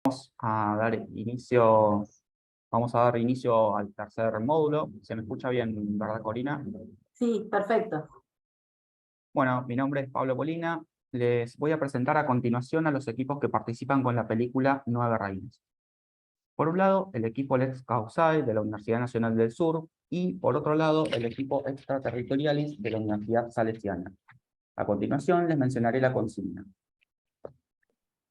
Vamos a dar inicio al tercer módulo. ¿Se me escucha bien, verdad, Corina? Sí, perfecto. Bueno, mi nombre es Pablo Polina. Les voy a presentar a continuación a los equipos que participan con la película Nueve Reinas. Por un lado, el equipo Lex Causae de la Universidad Nacional del Sur y, por otro lado, el equipo Extraterritorialis de la Universidad Salesiana. A continuación, les mencionaré la consigna.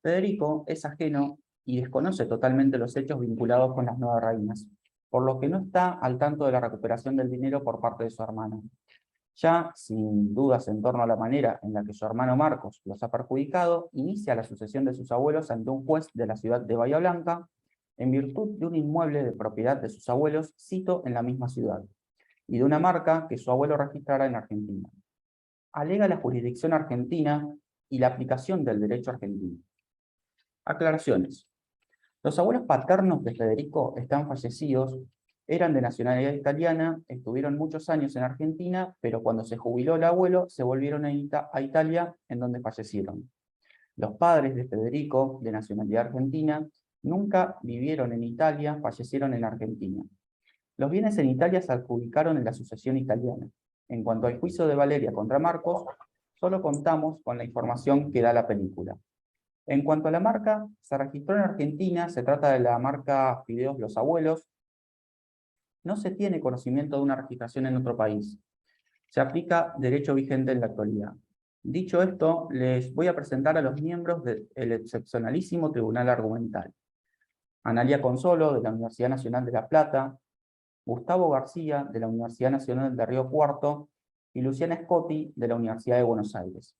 Federico es ajeno y desconoce totalmente los hechos vinculados con las Nueve Reinas, por lo que no está al tanto de la recuperación del dinero por parte de su hermano. Ya, sin dudas en torno a la manera en la que su hermano Marcos los ha perjudicado, inicia la sucesión de sus abuelos ante un juez de la ciudad de Bahía Blanca, en virtud de un inmueble de propiedad de sus abuelos, cito en la misma ciudad, y de una marca que su abuelo registrara en Argentina. Alega la jurisdicción argentina y la aplicación del derecho argentino. Aclaraciones. Los abuelos paternos de Federico están fallecidos, eran de nacionalidad italiana, estuvieron muchos años en Argentina, pero cuando se jubiló el abuelo, se volvieron a Italia, en donde fallecieron. Los padres de Federico, de nacionalidad argentina, nunca vivieron en Italia, fallecieron en Argentina. Los bienes en Italia se adjudicaron en la sucesión italiana. En cuanto al juicio de Valeria contra Marcos, solo contamos con la información que da la película. En cuanto a la marca, se registró en Argentina, se trata de la marca Fideos Los Abuelos. No se tiene conocimiento de una registración en otro país. Se aplica derecho vigente en la actualidad. Dicho esto, les voy a presentar a los miembros del excepcionalísimo Tribunal Argumental. Analía Consolo, de la Universidad Nacional de La Plata, Gustavo García, de la Universidad Nacional de Río Cuarto, y Luciana Scotti, de la Universidad de Buenos Aires.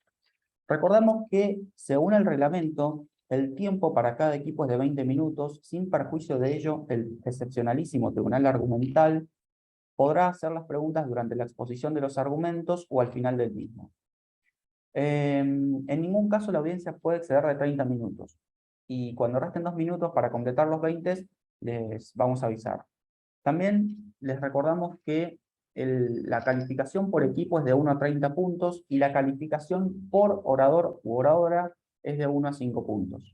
Recordamos que, según el reglamento, el tiempo para cada equipo es de 20 minutos, sin perjuicio de ello, el excepcionalísimo Tribunal Argumental podrá hacer las preguntas durante la exposición de los argumentos o al final del mismo. En ningún caso la audiencia puede exceder de 30 minutos, y cuando resten 2 minutos para completar los 20, les vamos a avisar. También les recordamos que la calificación por equipo es de 1 a 30 puntos y la calificación por orador u oradora es de 1 a 5 puntos.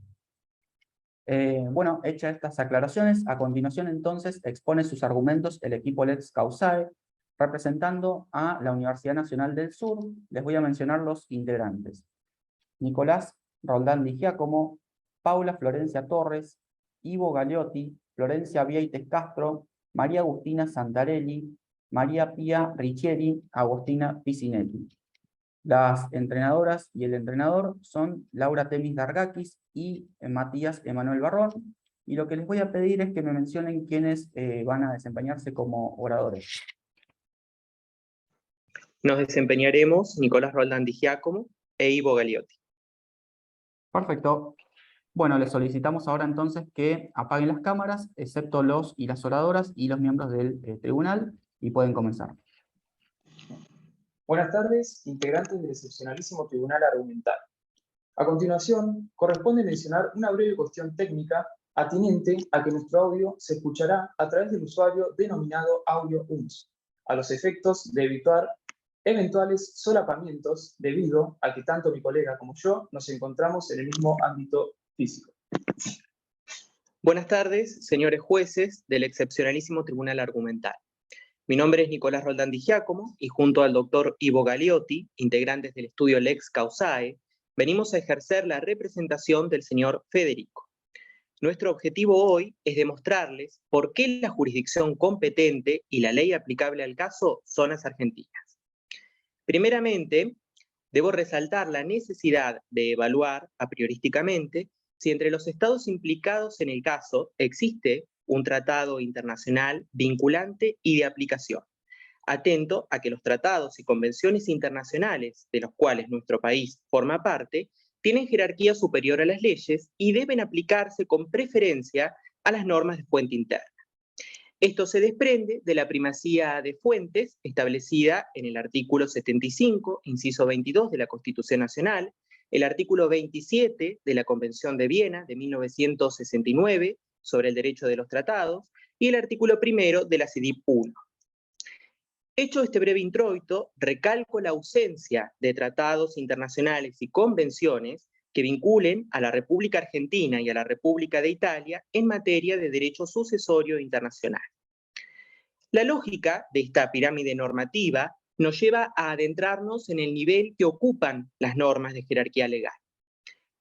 Bueno, hechas estas aclaraciones, a continuación entonces expone sus argumentos el equipo Lex Causae, representando a la Universidad Nacional del Sur. Les voy a mencionar los integrantes. Nicolás Roldán Di Giacomo, Paula Florencia Torres, Ivo Galeotti, Florencia Vieites Castro, María Agustina Santarelli, María Pía Riccieri, Agostina Picinelli. Las entrenadoras y el entrenador son Laura Temis Dargakis y Matías Emanuel Barrón. Y lo que les voy a pedir es que me mencionen quiénes van a desempeñarse como oradores. Nos desempeñaremos Nicolás Roldán Di Giacomo e Ivo Galeotti. Perfecto. Bueno, les solicitamos ahora entonces que apaguen las cámaras, excepto los y las oradoras y los miembros del tribunal, y pueden comenzar. Buenas tardes, integrantes del excepcionalísimo Tribunal Argumental. A continuación, corresponde mencionar una breve cuestión técnica atinente a que nuestro audio se escuchará a través del usuario denominado Audio UNS, a los efectos de evitar eventuales solapamientos debido a que tanto mi colega como yo nos encontramos en el mismo ámbito físico. Buenas tardes, señores jueces del excepcionalísimo Tribunal Argumental. Mi nombre es Nicolás Roldán Di Giacomo y junto al doctor Ivo Galeotti, integrantes del estudio Lex Causae, venimos a ejercer la representación del señor Federico. Nuestro objetivo hoy es demostrarles por qué la jurisdicción competente y la ley aplicable al caso son las argentinas. Primeramente, debo resaltar la necesidad de evaluar a priorísticamente si entre los estados implicados en el caso existe un tratado internacional vinculante y de aplicación, atento a que los tratados y convenciones internacionales de los cuales nuestro país forma parte tienen jerarquía superior a las leyes y deben aplicarse con preferencia a las normas de fuente interna. Esto se desprende de la primacía de fuentes establecida en el artículo 75, inciso 22 de la Constitución Nacional, el artículo 27 de la Convención de Viena de 1969 sobre el derecho de los tratados y el artículo 1 de la CIDIP I. Hecho este breve introito, recalco la ausencia de tratados internacionales y convenciones que vinculen a la República Argentina y a la República de Italia en materia de derecho sucesorio internacional. La lógica de esta pirámide normativa nos lleva a adentrarnos en el nivel que ocupan las normas de jerarquía legal.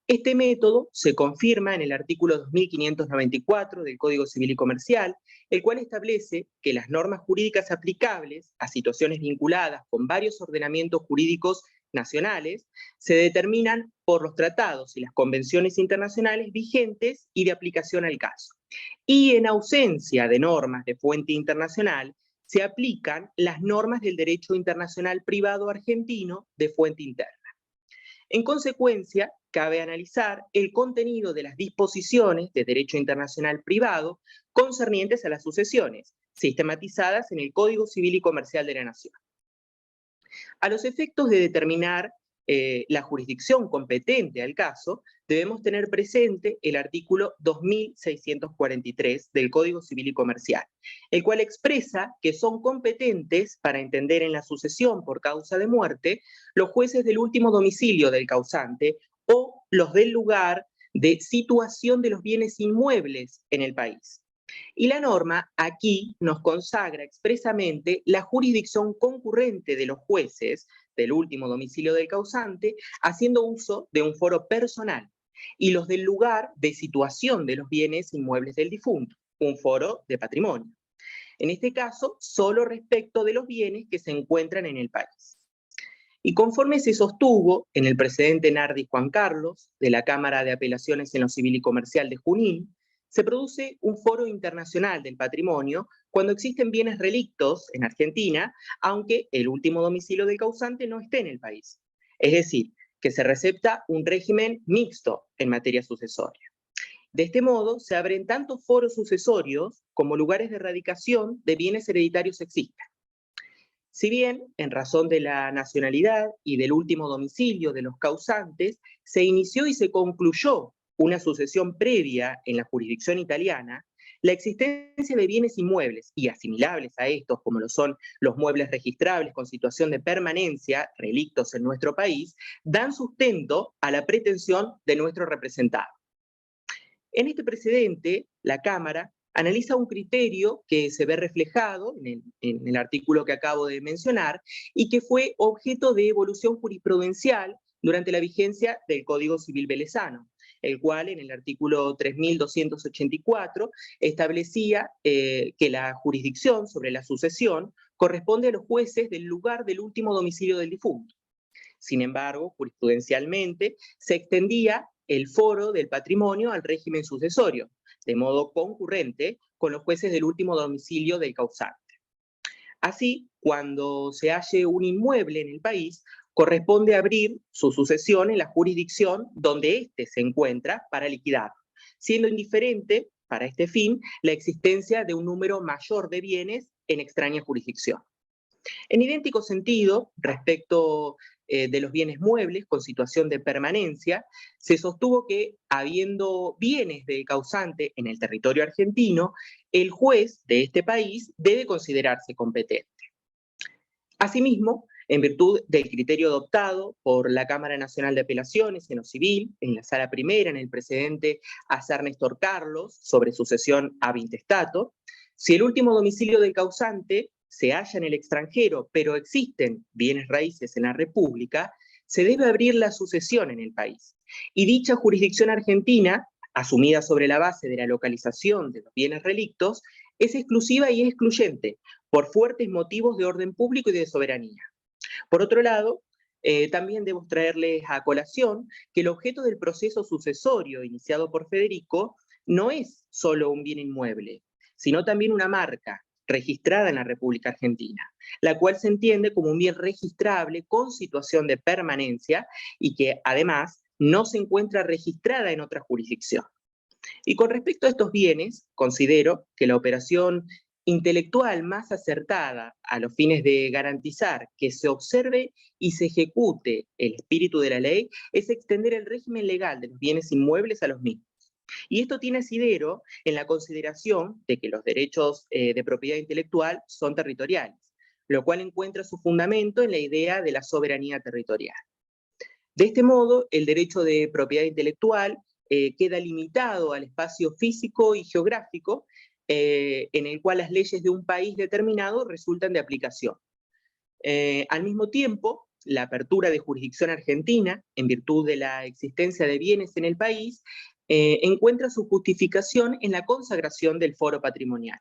Este método se confirma en el artículo 2594 del Código Civil y Comercial, el cual establece que las normas jurídicas aplicables a situaciones vinculadas con varios ordenamientos jurídicos nacionales se determinan por los tratados y las convenciones internacionales vigentes y de aplicación al caso. Y en ausencia de normas de fuente internacional, se aplican las normas del derecho internacional privado argentino de fuente interna. En consecuencia, cabe analizar el contenido de las disposiciones de derecho internacional privado concernientes a las sucesiones, sistematizadas en el Código Civil y Comercial de la Nación. A los efectos de determinar la jurisdicción competente al caso, debemos tener presente el artículo 2643 del Código Civil y Comercial, el cual expresa que son competentes para entender en la sucesión por causa de muerte los jueces del último domicilio del causante o los del lugar de situación de los bienes inmuebles en el país. Y la norma aquí nos consagra expresamente la jurisdicción concurrente de los jueces del último domicilio del causante, haciendo uso de un foro personal, y los del lugar de situación de los bienes inmuebles del difunto, un foro de patrimonio. En este caso, solo respecto de los bienes que se encuentran en el país. Y conforme se sostuvo en el precedente Nardi Juan Carlos, de la Cámara de Apelaciones en lo Civil y Comercial de Junín, se produce un foro internacional del patrimonio cuando existen bienes relictos en Argentina, aunque el último domicilio del causante no esté en el país. Es decir, que se recepta un régimen mixto en materia sucesoria. De este modo, se abren tanto foros sucesorios como lugares de erradicación de bienes hereditarios existan. Si bien, en razón de la nacionalidad y del último domicilio de los causantes, se inició y se concluyó una sucesión previa en la jurisdicción italiana, la existencia de bienes inmuebles y asimilables a estos, como lo son los muebles registrables con situación de permanencia, relictos en nuestro país, dan sustento a la pretensión de nuestro representado. En este precedente, la Cámara analiza un criterio que se ve reflejado en el artículo que acabo de mencionar y que fue objeto de evolución jurisprudencial durante la vigencia del Código Civil Velezano, el cual en el artículo 3284 establecía que la jurisdicción sobre la sucesión corresponde a los jueces del lugar del último domicilio del difunto. Sin embargo, jurisprudencialmente se extendía el foro del patrimonio al régimen sucesorio, de modo concurrente con los jueces del último domicilio del causante. Así, cuando se halle un inmueble en el país, corresponde abrir su sucesión en la jurisdicción donde éste se encuentra para liquidarlo, siendo indiferente, para este fin, la existencia de un número mayor de bienes en extraña jurisdicción. En idéntico sentido, respecto de los bienes muebles con situación de permanencia, se sostuvo que, habiendo bienes del causante en el territorio argentino, el juez de este país debe considerarse competente. Asimismo, en virtud del criterio adoptado por la Cámara Nacional de Apelaciones en lo civil, en la Sala Primera, en el precedente Acer Néstor Carlos, sobre sucesión ab intestato, si el último domicilio del causante se halla en el extranjero, pero existen bienes raíces en la República, se debe abrir la sucesión en el país. Y dicha jurisdicción argentina, asumida sobre la base de la localización de los bienes relictos, es exclusiva y excluyente por fuertes motivos de orden público y de soberanía. Por otro lado, también debo traerles a colación que el objeto del proceso sucesorio iniciado por Federico no es solo un bien inmueble, sino también una marca registrada en la República Argentina, la cual se entiende como un bien registrable con situación de permanencia y que además no se encuentra registrada en otra jurisdicción. Y con respecto a estos bienes, considero que la operación intelectual más acertada a los fines de garantizar que se observe y se ejecute el espíritu de la ley es extender el régimen legal de los bienes inmuebles a los mismos. Y esto tiene asidero en la consideración de que los derechos de propiedad intelectual son territoriales, lo cual encuentra su fundamento en la idea de la soberanía territorial. De este modo, el derecho de propiedad intelectual queda limitado al espacio físico y geográfico en el cual las leyes de un país determinado resultan de aplicación. Al mismo tiempo, la apertura de jurisdicción argentina, en virtud de la existencia de bienes en el país, encuentra su justificación en la consagración del foro patrimonial,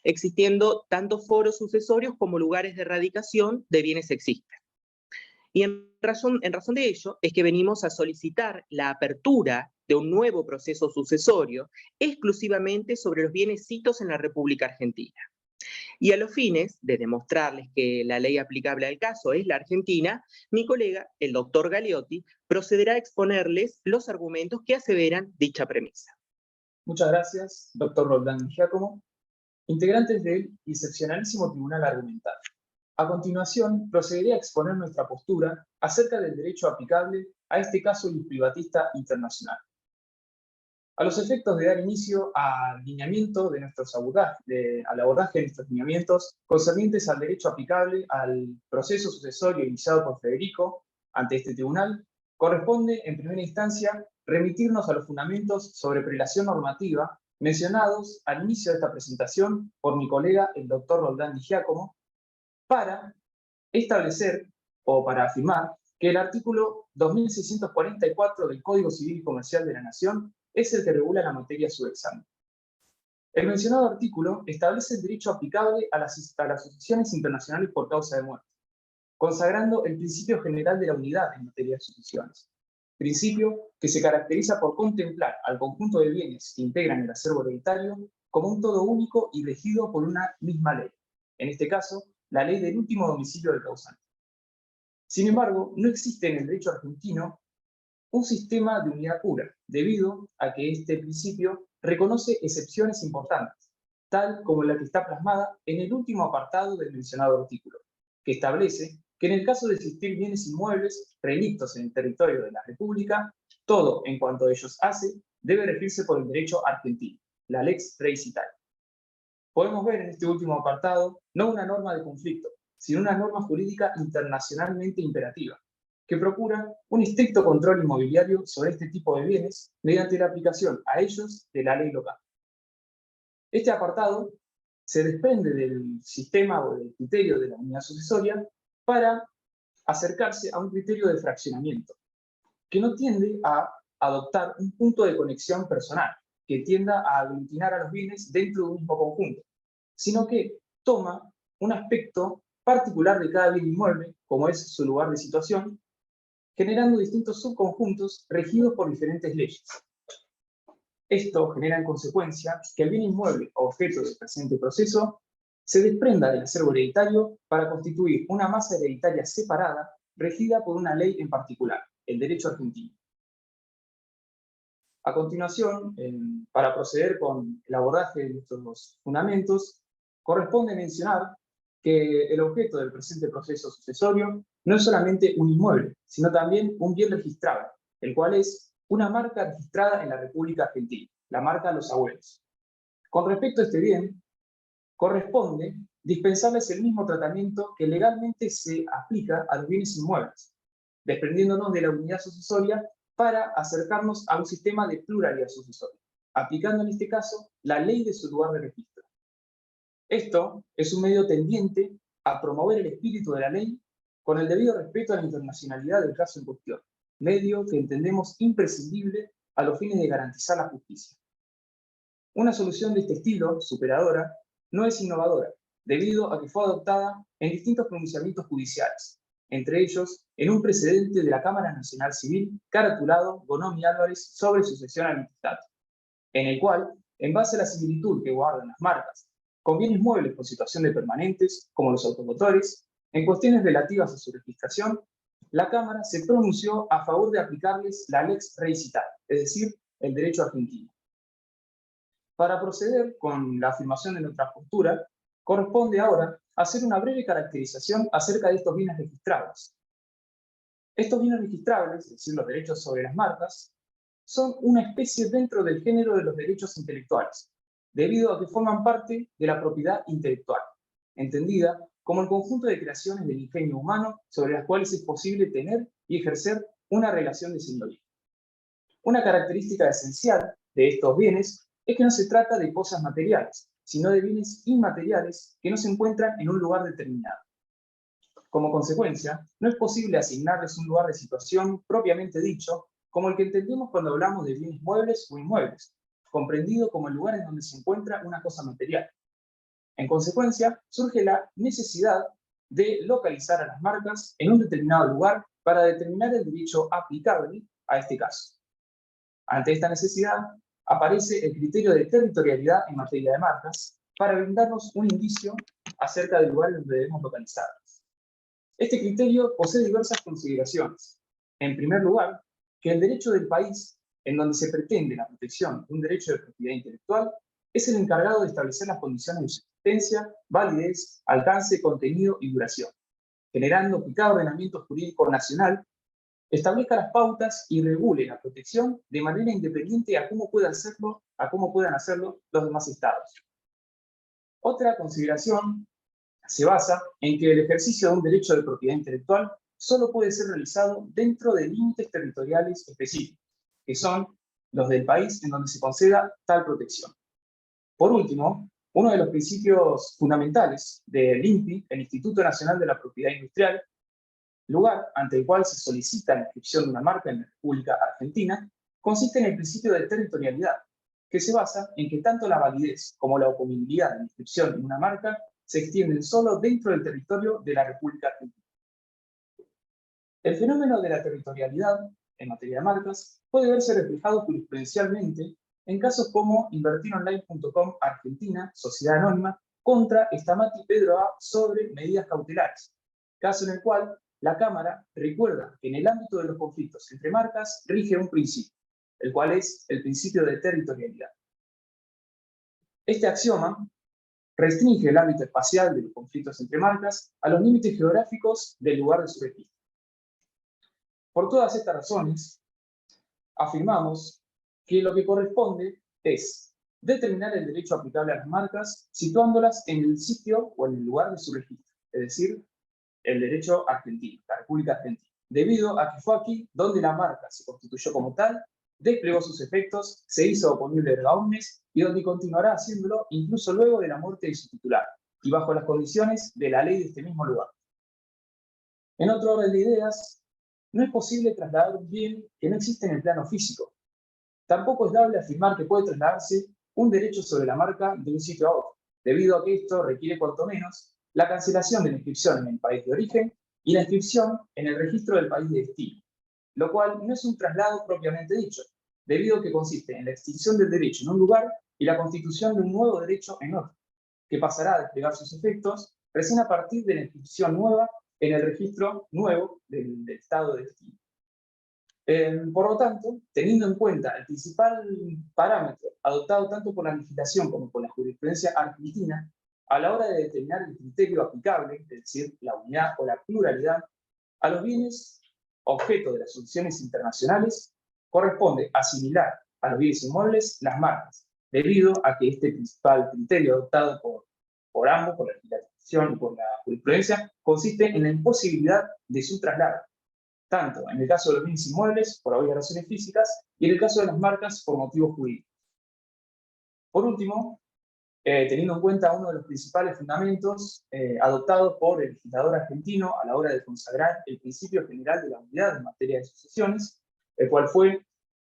existiendo tanto foros sucesorios como lugares de erradicación de bienes existen. Y en razón de ello es que venimos a solicitar la apertura de un nuevo proceso sucesorio exclusivamente sobre los bienecitos en la República Argentina. Y a los fines de demostrarles que la ley aplicable al caso es la argentina, mi colega, el doctor Galeotti, procederá a exponerles los argumentos que aseveran dicha premisa. Muchas gracias, doctor Roldán Giacomo, integrantes del excepcionalísimo Tribunal Argumental. A continuación, procederé a exponer nuestra postura acerca del derecho aplicable a este caso privatista internacional. A los efectos de dar inicio al lineamiento de nuestros al abordaje de nuestros lineamientos concernientes al derecho aplicable al proceso sucesorio iniciado por Federico ante este tribunal, corresponde, en primera instancia, remitirnos a los fundamentos sobre prelación normativa mencionados al inicio de esta presentación por mi colega, el doctor Roldán Di Giacomo, para establecer o para afirmar que el artículo 2644 del Código Civil y Comercial de la Nación es el que regula la materia subexamen. El mencionado artículo establece el derecho aplicable a las sucesiones internacionales por causa de muerte, consagrando el principio general de la unidad en materia de sucesiones, principio que se caracteriza por contemplar al conjunto de bienes que integran el acervo hereditario como un todo único y regido por una misma ley, en este caso, la ley del último domicilio del causante. Sin embargo, no existe en el derecho argentino un sistema de unidad pura, debido a que este principio reconoce excepciones importantes, tal como la que está plasmada en el último apartado del mencionado artículo, que establece que en el caso de existir bienes inmuebles relictos en el territorio de la República, todo en cuanto a ellos hace debe regirse por el derecho argentino, la lex res italia. Podemos ver en este último apartado no una norma de conflicto, sino una norma jurídica internacionalmente imperativa, que procura un estricto control inmobiliario sobre este tipo de bienes mediante la aplicación a ellos de la ley local. Este apartado se desprende del sistema o del criterio de la unidad sucesoria para acercarse a un criterio de fraccionamiento, que no tiende a adoptar un punto de conexión personal, que tienda a aglutinar a los bienes dentro de un mismo conjunto, sino que toma un aspecto particular de cada bien inmueble, como es su lugar de situación, generando distintos subconjuntos regidos por diferentes leyes. Esto genera en consecuencia que el bien inmueble objeto del presente proceso se desprenda del acervo hereditario para constituir una masa hereditaria separada regida por una ley en particular, el derecho argentino. A continuación, para proceder con el abordaje de nuestros fundamentos, corresponde mencionar que el objeto del presente proceso sucesorio no es solamente un inmueble, sino también un bien registrado, el cual es una marca registrada en la República Argentina, la marca Los Abuelos. Con respecto a este bien, corresponde dispensarles el mismo tratamiento que legalmente se aplica a los bienes inmuebles, desprendiéndonos de la unidad sucesoria para acercarnos a un sistema de pluralidad sucesoria, aplicando en este caso la ley de su lugar de registro. Esto es un medio tendiente a promover el espíritu de la ley con el debido respeto a la internacionalidad del caso en cuestión, medio que entendemos imprescindible a los fines de garantizar la justicia. Una solución de este estilo, superadora, no es innovadora, debido a que fue adoptada en distintos pronunciamientos judiciales, entre ellos en un precedente de la Cámara Nacional Civil caratulado Bonomi Álvarez sobre sucesión al intestato, en el cual, en base a la similitud que guardan las marcas con bienes muebles con situación de permanentes, como los automotores, en cuestiones relativas a su registración, la Cámara se pronunció a favor de aplicarles la lex res italia, es decir, el derecho argentino. Para proceder con la afirmación de nuestra postura, corresponde ahora hacer una breve caracterización acerca de estos bienes registrables. Estos bienes registrables, es decir, los derechos sobre las marcas, son una especie dentro del género de los derechos intelectuales, debido a que forman parte de la propiedad intelectual, entendida como el conjunto de creaciones del ingenio humano sobre las cuales es posible tener y ejercer una relación de señorío. Una característica esencial de estos bienes es que no se trata de cosas materiales, sino de bienes inmateriales que no se encuentran en un lugar determinado. Como consecuencia, no es posible asignarles un lugar de situación propiamente dicho, como el que entendemos cuando hablamos de bienes muebles o inmuebles, comprendido como el lugar en donde se encuentra una cosa material. En consecuencia, surge la necesidad de localizar a las marcas en un determinado lugar para determinar el derecho aplicable a este caso. Ante esta necesidad, aparece el criterio de territorialidad en materia de marcas para brindarnos un indicio acerca del lugar en donde debemos localizarlas. Este criterio posee diversas consideraciones. En primer lugar, que el derecho del país en donde se pretende la protección de un derecho de propiedad intelectual es el encargado de establecer las condiciones de su existencia, validez, alcance, contenido y duración, generando que cada ordenamiento jurídico nacional establezca las pautas y regule la protección de manera independiente a cómo puedan hacerlo los demás estados. Otra consideración se basa en que el ejercicio de un derecho de propiedad intelectual solo puede ser realizado dentro de límites territoriales específicos, que son los del país en donde se conceda tal protección. Por último, uno de los principios fundamentales del INPI, el Instituto Nacional de la Propiedad Industrial, lugar ante el cual se solicita la inscripción de una marca en la República Argentina, consiste en el principio de territorialidad, que se basa en que tanto la validez como la oponibilidad de la inscripción en una marca se extienden solo dentro del territorio de la República Argentina. El fenómeno de la territorialidad en materia de marcas puede verse reflejado jurisprudencialmente en casos como invertironline.com Argentina, Sociedad Anónima, contra Stamati Pedro A sobre medidas cautelares, caso en el cual la Cámara recuerda que en el ámbito de los conflictos entre marcas rige un principio, el cual es el principio de territorialidad. Este axioma restringe el ámbito espacial de los conflictos entre marcas a los límites geográficos del lugar de su registro. Por todas estas razones, afirmamos que lo que corresponde es determinar el derecho aplicable a las marcas situándolas en el sitio o en el lugar de su registro, es decir, el derecho argentino, la República Argentina, debido a que fue aquí donde la marca se constituyó como tal, desplegó sus efectos, se hizo oponible erga omnes y donde continuará haciéndolo incluso luego de la muerte de su titular y bajo las condiciones de la ley de este mismo lugar. En otro orden de ideas, no es posible trasladar un bien que no existe en el plano físico. Tampoco es dable afirmar que puede trasladarse un derecho sobre la marca de un sitio a otro, debido a que esto requiere cuanto menos la cancelación de la inscripción en el país de origen y la inscripción en el registro del país de destino, lo cual no es un traslado propiamente dicho, debido a que consiste en la extinción del derecho en un lugar y la constitución de un nuevo derecho en otro, que pasará a desplegar sus efectos recién a partir de la inscripción nueva en el registro nuevo del estado de destino. Por lo tanto, teniendo en cuenta el principal parámetro adoptado tanto por la legislación como por la jurisprudencia argentina, a la hora de determinar el criterio aplicable, es decir, la unidad o la pluralidad, a los bienes objeto de las soluciones internacionales, corresponde asimilar a los bienes inmuebles las marcas, debido a que este principal criterio adoptado por ambos, por la legislación y por la jurisprudencia, consiste en la imposibilidad de su traslado, tanto en el caso de los bienes inmuebles, por obvias razones físicas, y en el caso de las marcas, por motivos jurídicos. Por último, teniendo en cuenta uno de los principales fundamentos adoptados por el legislador argentino a la hora de consagrar el principio general de la unidad en materia de sucesiones, el cual fue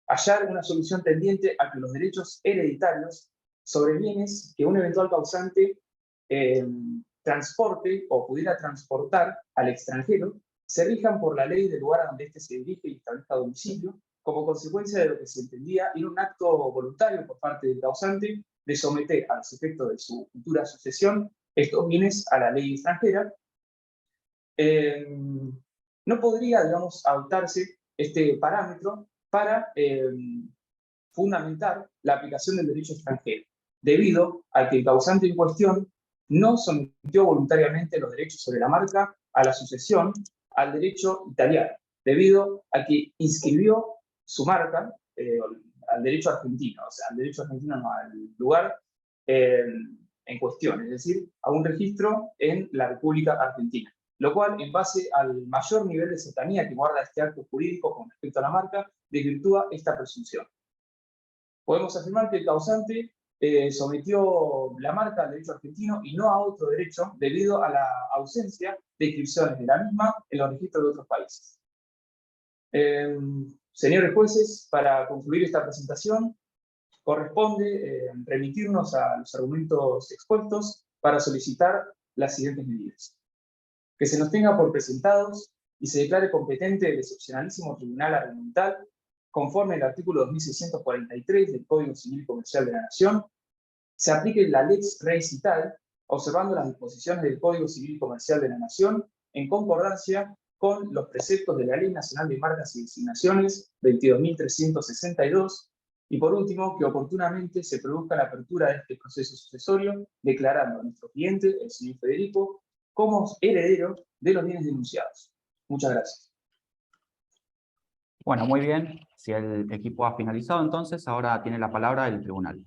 hallar una solución tendiente a que los derechos hereditarios sobre bienes que un eventual causante transporte o pudiera transportar al extranjero se rijan por la ley del lugar a donde éste se dirige y establezca domicilio, como consecuencia de lo que se entendía era un acto voluntario por parte del causante de someter a los efectos de su futura sucesión estos bienes a la ley extranjera. No podría, digamos, adoptarse este parámetro para fundamentar la aplicación del derecho extranjero, debido a que el causante en cuestión no sometió voluntariamente los derechos sobre la marca a la sucesión al derecho italiano, debido a que inscribió su marca al derecho argentino, o sea, al derecho argentino no, al lugar en cuestión, es decir, a un registro en la República Argentina. lo cual, en base al mayor nivel de cercanía que guarda este acto jurídico con respecto a la marca, desvirtúa esta presunción. Podemos afirmar que el causante sometió la marca al derecho argentino y no a otro derecho debido a la ausencia de inscripciones de la misma en los registros de otros países. Señores jueces, para concluir esta presentación, corresponde remitirnos a los argumentos expuestos para solicitar las siguientes medidas. Que se nos tenga por presentados y se declare competente el excepcionalísimo Tribunal Argumental, conforme al artículo 2643 del Código Civil Comercial de la Nación, se aplique la Lex Res Cital, observando las disposiciones del Código Civil Comercial de la Nación, en concordancia con los preceptos de la Ley Nacional de Marcas y Designaciones 22.362, y por último, que oportunamente se produzca la apertura de este proceso sucesorio, declarando a nuestro cliente, el señor Federico, como heredero de los bienes denunciados. Muchas gracias. Bueno, muy bien. Si el equipo ha finalizado, entonces ahora tiene la palabra el tribunal.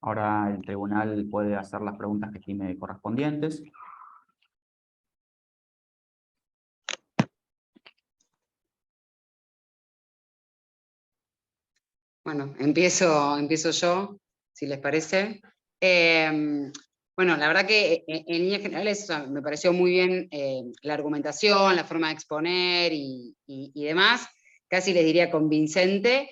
Ahora el tribunal puede hacer las preguntas que estime correspondientes. Bueno, empiezo yo, si les parece. Bueno, la verdad que en líneas generales, o sea, me pareció muy bien la argumentación, la forma de exponer y demás. Casi les diría convincente.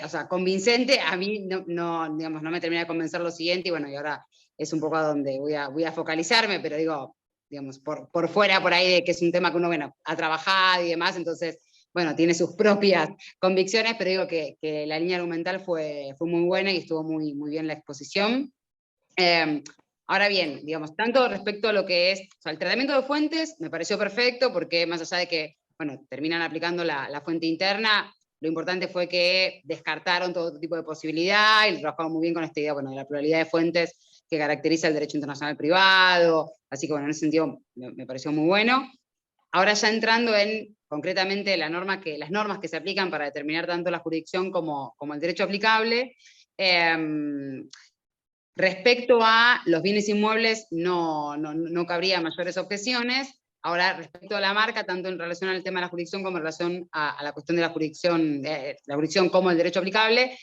O sea, convincente, a mí digamos, no me termina de convencer lo siguiente, y bueno, y ahora es un poco a donde voy a focalizarme, pero digo, digamos, por fuera, por ahí, de que es un tema que uno, bueno, ha trabajado y demás, entonces, bueno, tiene sus propias convicciones, pero digo que la línea argumental fue muy buena y estuvo muy bien la exposición. Ahora bien, digamos, tanto respecto a lo que es, o sea, el tratamiento de fuentes me pareció perfecto, porque más allá de que, bueno, terminan aplicando la fuente interna, lo importante fue que descartaron todo tipo de posibilidad y trabajaron muy bien con esta idea, bueno, de la pluralidad de fuentes que caracteriza el derecho internacional privado, así que bueno, en ese sentido me pareció muy bueno. Ahora ya entrando en concretamente las normas que se aplican para determinar tanto la jurisdicción como el derecho aplicable, respecto a los bienes inmuebles no cabría mayores objeciones. Ahora, respecto a la marca, tanto en relación al tema de la jurisdicción como en relación a la cuestión de la jurisdicción como el derecho aplicable,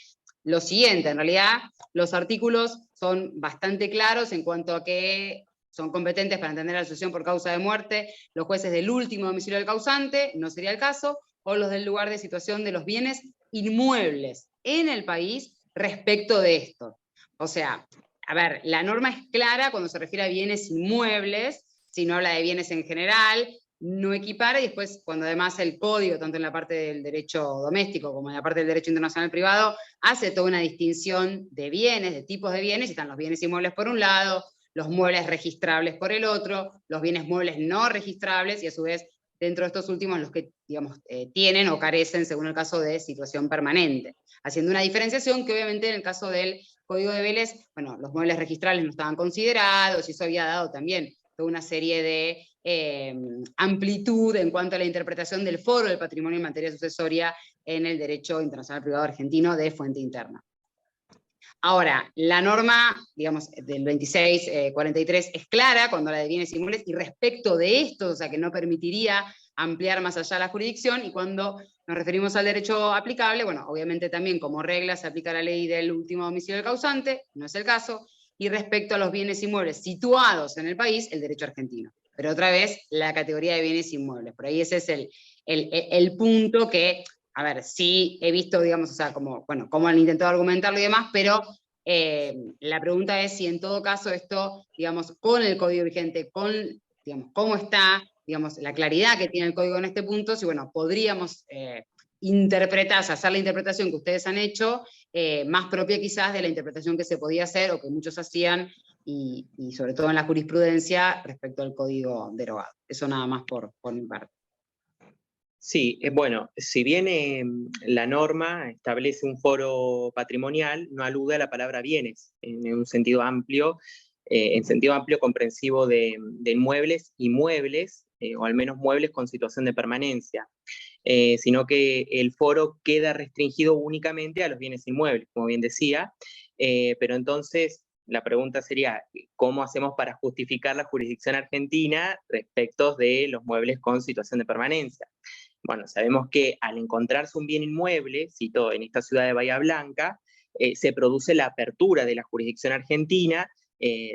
lo siguiente, en realidad, los artículos son bastante claros en cuanto a que son competentes para entender la sucesión por causa de muerte los jueces del último domicilio del causante, no sería el caso, o los del lugar de situación de los bienes inmuebles en el país respecto de esto. O sea, a ver, la norma es clara cuando se refiere a bienes inmuebles, si no habla de bienes en general, no equipara, y después cuando además el código, tanto en la parte del derecho doméstico como en la parte del derecho internacional privado, hace toda una distinción de bienes, de tipos de bienes, y están los bienes inmuebles por un lado, los muebles registrables por el otro, los bienes muebles no registrables, y a su vez dentro de estos últimos los que, digamos, tienen o carecen, según el caso, de situación permanente, haciendo una diferenciación que obviamente en el caso del Código de Vélez, bueno, los muebles registrables no estaban considerados, y eso había dado también toda una serie de amplitud en cuanto a la interpretación del foro del patrimonio en materia sucesoria en el derecho internacional privado argentino de fuente interna. Ahora, la norma, digamos, del 2643 es clara cuando habla de bienes inmuebles, y respecto de esto, o sea, que no permitiría ampliar más allá la jurisdicción, y cuando nos referimos al derecho aplicable, bueno, obviamente también como regla se aplica la ley del último domicilio del causante, no es el caso, y respecto a los bienes inmuebles situados en el país, el derecho argentino. Pero otra vez, la categoría de bienes inmuebles. Por ahí ese es el punto que, a ver, sí he visto, digamos, o sea, como han intentado argumentarlo y demás, pero la pregunta es si en todo caso esto, digamos, con el código vigente, con, digamos, cómo está, digamos, la claridad que tiene el código en este punto, si, bueno, podríamos interpretar, o sea, hacer la interpretación que ustedes han hecho, más propia quizás de la interpretación que se podía hacer o que muchos hacían, y sobre todo en la jurisprudencia respecto al código derogado. Eso nada más por mi parte. Sí, bueno, si bien la norma establece un foro patrimonial, no alude a la palabra bienes en un sentido amplio, comprensivo de inmuebles y muebles, o al menos muebles con situación de permanencia, sino que el foro queda restringido únicamente a los bienes inmuebles, como bien decía, pero entonces la pregunta sería, ¿cómo hacemos para justificar la jurisdicción argentina respecto de los muebles con situación de permanencia? Bueno, sabemos que al encontrarse un bien inmueble, cito en esta ciudad de Bahía Blanca, se produce la apertura de la jurisdicción argentina,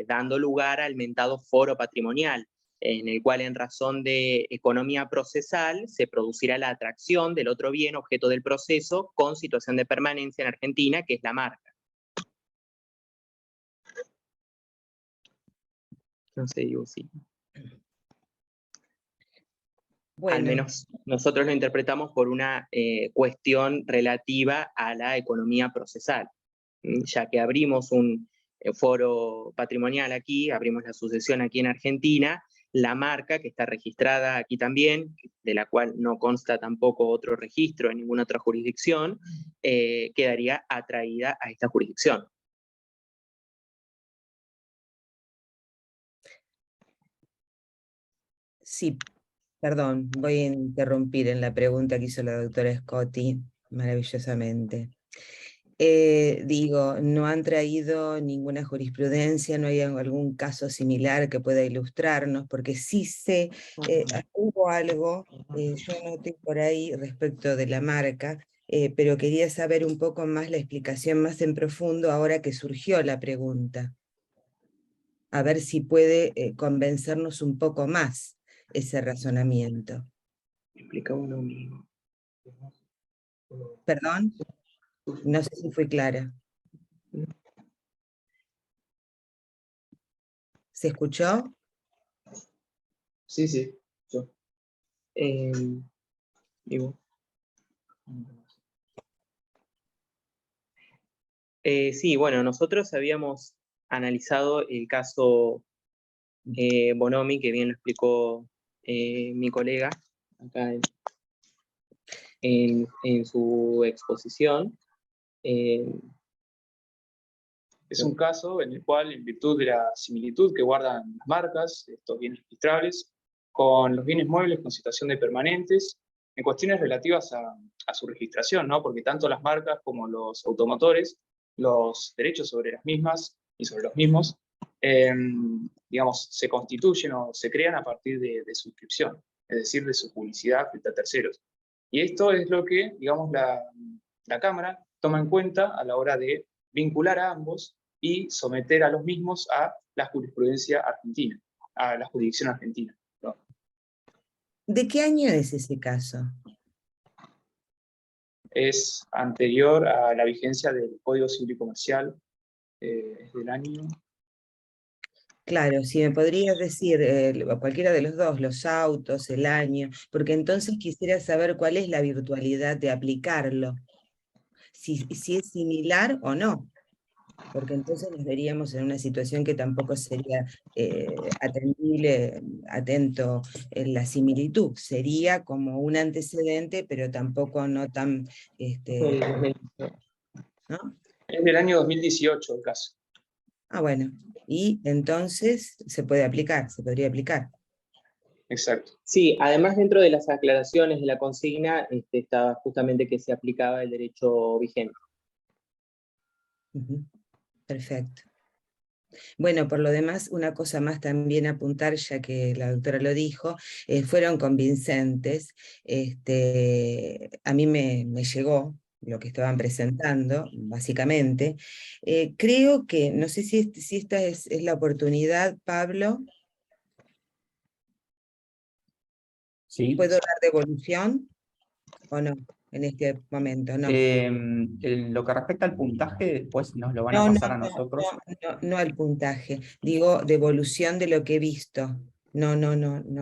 dando lugar al mentado foro patrimonial, en el cual en razón de economía procesal se producirá la atracción del otro bien objeto del proceso con situación de permanencia en Argentina, que es la marca. No sé, digo sí. Bueno. Al menos nosotros lo interpretamos por una cuestión relativa a la economía procesal, ya que abrimos un foro patrimonial aquí, abrimos la sucesión aquí en Argentina, la marca que está registrada aquí también, de la cual no consta tampoco otro registro en ninguna otra jurisdicción, quedaría atraída a esta jurisdicción. Sí, perdón, voy a interrumpir en la pregunta que hizo la doctora Scotti, maravillosamente. Digo, no han traído ninguna jurisprudencia, no hay algún caso similar que pueda ilustrarnos, porque sí sé, hubo algo, yo noté por ahí respecto de la marca, pero quería saber un poco más la explicación más en profundo ahora que surgió la pregunta. A ver si puede convencernos un poco más ese razonamiento. Explica uno mismo. ¿Perdón? No sé si fui clara. ¿Se escuchó? Sí, sí, yo. Digo. Sí, bueno, nosotros habíamos analizado el caso Bonomi, que bien lo explicó mi colega acá en su exposición. Es un caso en el cual, en virtud de la similitud que guardan las marcas, estos bienes registrables, con los bienes muebles con situación de permanentes, en cuestiones relativas a su registración, ¿no? Porque tanto las marcas como los automotores, los derechos sobre las mismas y sobre los mismos, digamos, se constituyen o se crean a partir de su inscripción, es decir, de su publicidad frente a terceros. Y esto es lo que, digamos, la Cámara toma en cuenta a la hora de vincular a ambos y someter a los mismos a la jurisprudencia argentina, a la jurisdicción argentina. ¿No? ¿De qué año es ese caso? Es anterior a la vigencia del Código Civil y Comercial, es del año... Claro, si me podrías decir cualquiera de los dos, los autos, el año, porque entonces quisiera saber cuál es la virtualidad de aplicarlo, si es similar o no, porque entonces nos veríamos en una situación que tampoco sería atendible, atento en la similitud, sería como un antecedente, pero tampoco no tan, ¿no? Es del año 2018 el caso. Ah, bueno, y entonces se puede aplicar, se podría aplicar. Exacto. Sí, además dentro de las aclaraciones de la consigna estaba justamente que se aplicaba el derecho vigente. Perfecto. Bueno, por lo demás, una cosa más también apuntar, ya que la doctora lo dijo, fueron convincentes. A mí me llegó lo que estaban presentando, básicamente. Creo que, no sé si esta es la oportunidad, Pablo. Sí. ¿Puedo dar devolución o no? En este momento, no. En lo que respecta al puntaje, después nos lo van a pasar a nosotros. No al puntaje, digo devolución de lo que he visto. No,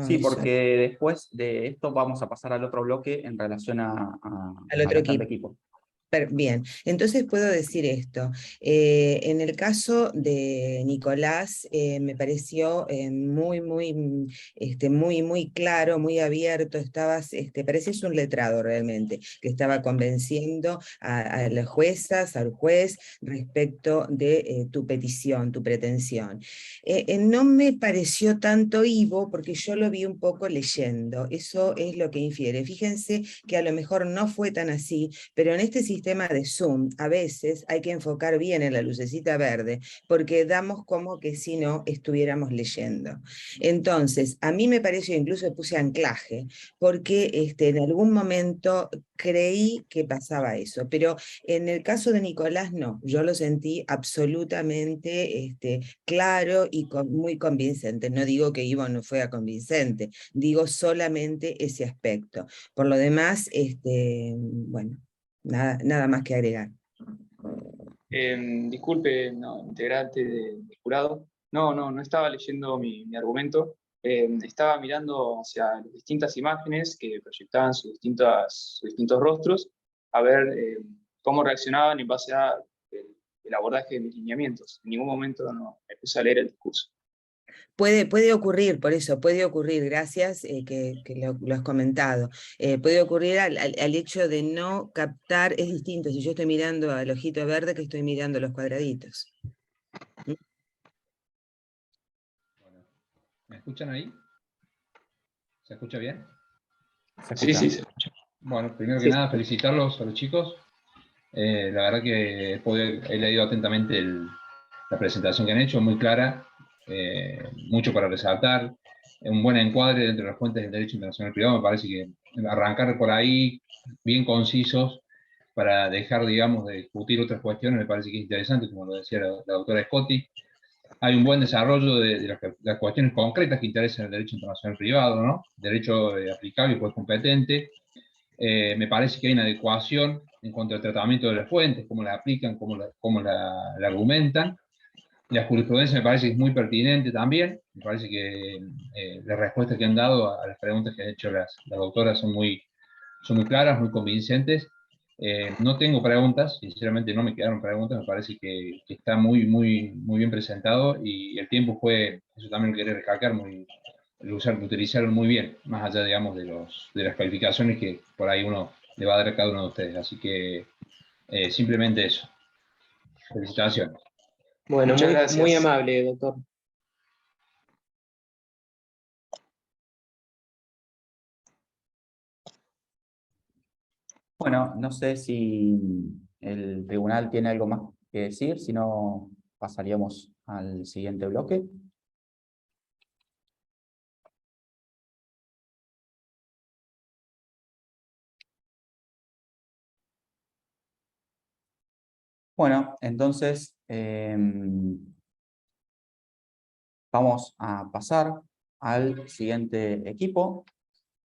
Sí, eso. porque después de esto vamos a pasar al otro bloque en relación a Al otro la gestión de equipo. Bien, entonces puedo decir esto. En el caso de Nicolás, me pareció muy claro, muy abierto, parecías un letrado realmente, que estaba convenciendo a las juezas, al juez, respecto de tu petición, tu pretensión. No me pareció tanto Ivo, porque yo lo vi un poco leyendo, eso es lo que infiere. Fíjense que a lo mejor no fue tan así, pero en este sistema de Zoom, a veces hay que enfocar bien en la lucecita verde, porque damos como que si no estuviéramos leyendo. Entonces, a mí me pareció, incluso puse anclaje, porque en algún momento creí que pasaba eso, pero en el caso de Nicolás no, yo lo sentí absolutamente claro y muy convincente. No digo que Ivo no fuera convincente, digo solamente ese aspecto. Por lo demás, bueno, nada más que agregar. Disculpe, no, integrante del jurado. No estaba leyendo mi argumento. Estaba mirando hacia las distintas imágenes que proyectaban sus distintos rostros, a ver cómo reaccionaban en base a el abordaje de mis lineamientos. En ningún momento no me puse a leer el discurso. Puede ocurrir, por eso, puede ocurrir, gracias que lo has comentado, puede ocurrir al hecho de no captar, es distinto si yo estoy mirando al ojito verde que estoy mirando los cuadraditos. ¿Me escuchan ahí? ¿Se escucha bien? Sí, se escucha. Bueno, primero que nada, felicitarlos a los chicos. La verdad que he leído atentamente la presentación que han hecho, muy clara, mucho para resaltar, un buen encuadre dentro de las fuentes del derecho internacional privado. Me parece que arrancar por ahí, bien concisos, para dejar, digamos, de discutir otras cuestiones, me parece que es interesante, como lo decía la doctora Scotti. Hay un buen desarrollo de las cuestiones concretas que interesan el derecho internacional privado, ¿no? Derecho aplicable y juez competente. Me parece que hay una adecuación en cuanto al tratamiento de las fuentes, cómo la aplican, cómo la argumentan. La jurisprudencia me parece que es muy pertinente también. Me parece que las respuestas que han dado a las preguntas que han hecho las doctoras son muy claras, muy convincentes. No tengo preguntas, sinceramente no me quedaron preguntas, me parece que está muy bien presentado, y el tiempo fue, eso también lo quería recalcar, lo utilizaron muy bien, más allá, digamos, de las calificaciones que por ahí uno le va a dar a cada uno de ustedes. Así que simplemente eso. Felicitaciones. Bueno, Muchas gracias. muy amable, doctor. Bueno, no sé si el tribunal tiene algo más que decir, si no pasaríamos al siguiente bloque. Bueno, entonces vamos a pasar al siguiente equipo.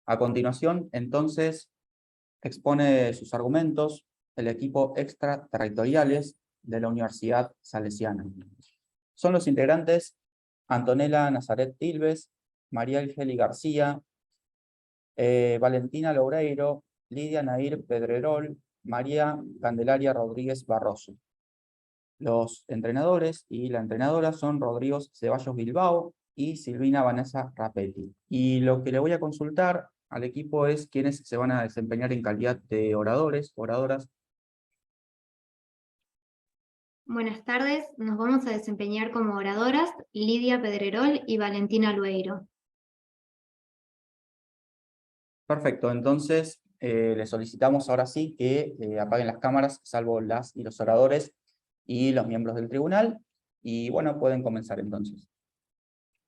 A continuación, entonces, expone sus argumentos el equipo extraterritoriales de la Universidad Salesiana. Son los integrantes Antonella Nazaret Tilves, María Angeli García, Valentina Loureiro, Lidia Nair Pedrerol, María Candelaria Rodríguez Barroso. Los entrenadores y la entrenadora son Rodrigo Ceballos Bilbao y Silvina Vanessa Rapetti. Y lo que le voy a consultar al equipo es quiénes se van a desempeñar en calidad de oradores, oradoras. Buenas tardes, nos vamos a desempeñar como oradoras Lidia Pedrerol y Valentina Lueiro. Perfecto, entonces le solicitamos ahora sí que apaguen las cámaras, salvo las y los oradores y los miembros del tribunal. Y bueno, pueden comenzar entonces.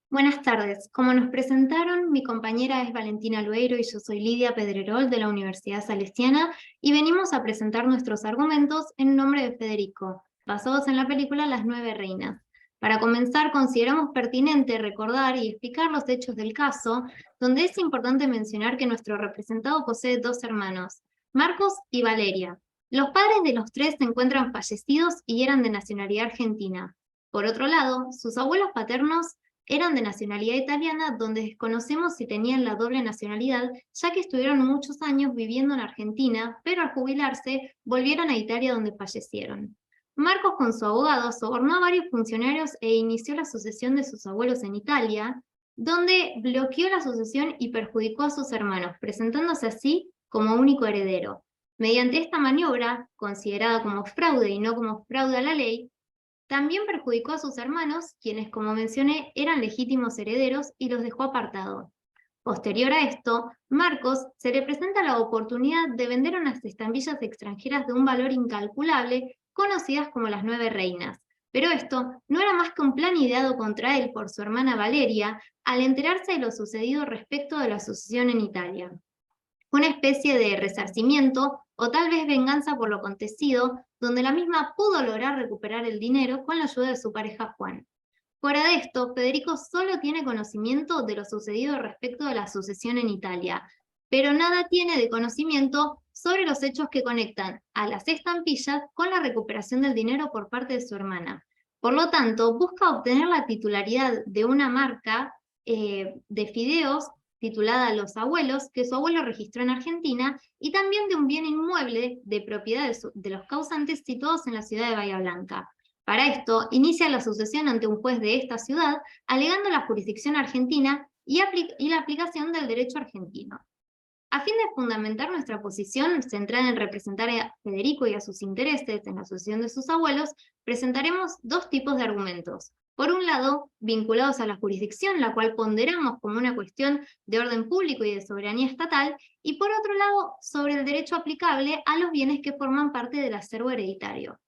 Buenas tardes, como nos presentaron, mi compañera es Valentina Lueiro y yo soy Lidia Pedrerol de la Universidad Salesiana y venimos a presentar nuestros argumentos en nombre de Federico, basados en la película Las 9 Reinas. Para comenzar, consideramos pertinente recordar y explicar los hechos del caso, donde es importante mencionar que nuestro representado posee dos hermanos, Marcos y Valeria. Los padres de los tres se encuentran fallecidos y eran de nacionalidad argentina. Por otro lado, sus abuelos paternos eran de nacionalidad italiana, donde desconocemos si tenían la doble nacionalidad, ya que estuvieron muchos años viviendo en Argentina, pero al jubilarse volvieron a Italia donde fallecieron. Marcos, con su abogado, sobornó a varios funcionarios e inició la sucesión de sus abuelos en Italia, donde bloqueó la sucesión y perjudicó a sus hermanos, presentándose así como único heredero. Mediante esta maniobra, considerada como fraude y no como fraude a la ley, también perjudicó a sus hermanos, quienes, como mencioné, eran legítimos herederos, y los dejó apartados. Posterior a esto, Marcos se le presenta la oportunidad de vender unas estampillas extranjeras de un valor incalculable, conocidas como las 9 reinas. Pero esto no era más que un plan ideado contra él por su hermana Valeria, al enterarse de lo sucedido respecto de la sucesión en Italia. Una especie de resarcimiento o tal vez venganza por lo acontecido, donde la misma pudo lograr recuperar el dinero con la ayuda de su pareja Juan. Fuera de esto, Federico solo tiene conocimiento de lo sucedido respecto de la sucesión en Italia, pero nada tiene de conocimiento sobre los hechos que conectan a las estampillas con la recuperación del dinero por parte de su hermana. Por lo tanto, busca obtener la titularidad de una marca de fideos titulada Los Abuelos, que su abuelo registró en Argentina, y también de un bien inmueble de propiedad de los causantes situados en la ciudad de Bahía Blanca. Para esto, inicia la sucesión ante un juez de esta ciudad, alegando la jurisdicción argentina y la aplicación del derecho argentino. A fin de fundamentar nuestra posición, centrada en representar a Federico y a sus intereses en la sucesión de sus abuelos, presentaremos dos tipos de argumentos. Por un lado, vinculados a la jurisdicción, la cual ponderamos como una cuestión de orden público y de soberanía estatal, y por otro lado, sobre el derecho aplicable a los bienes que forman parte del acervo hereditario.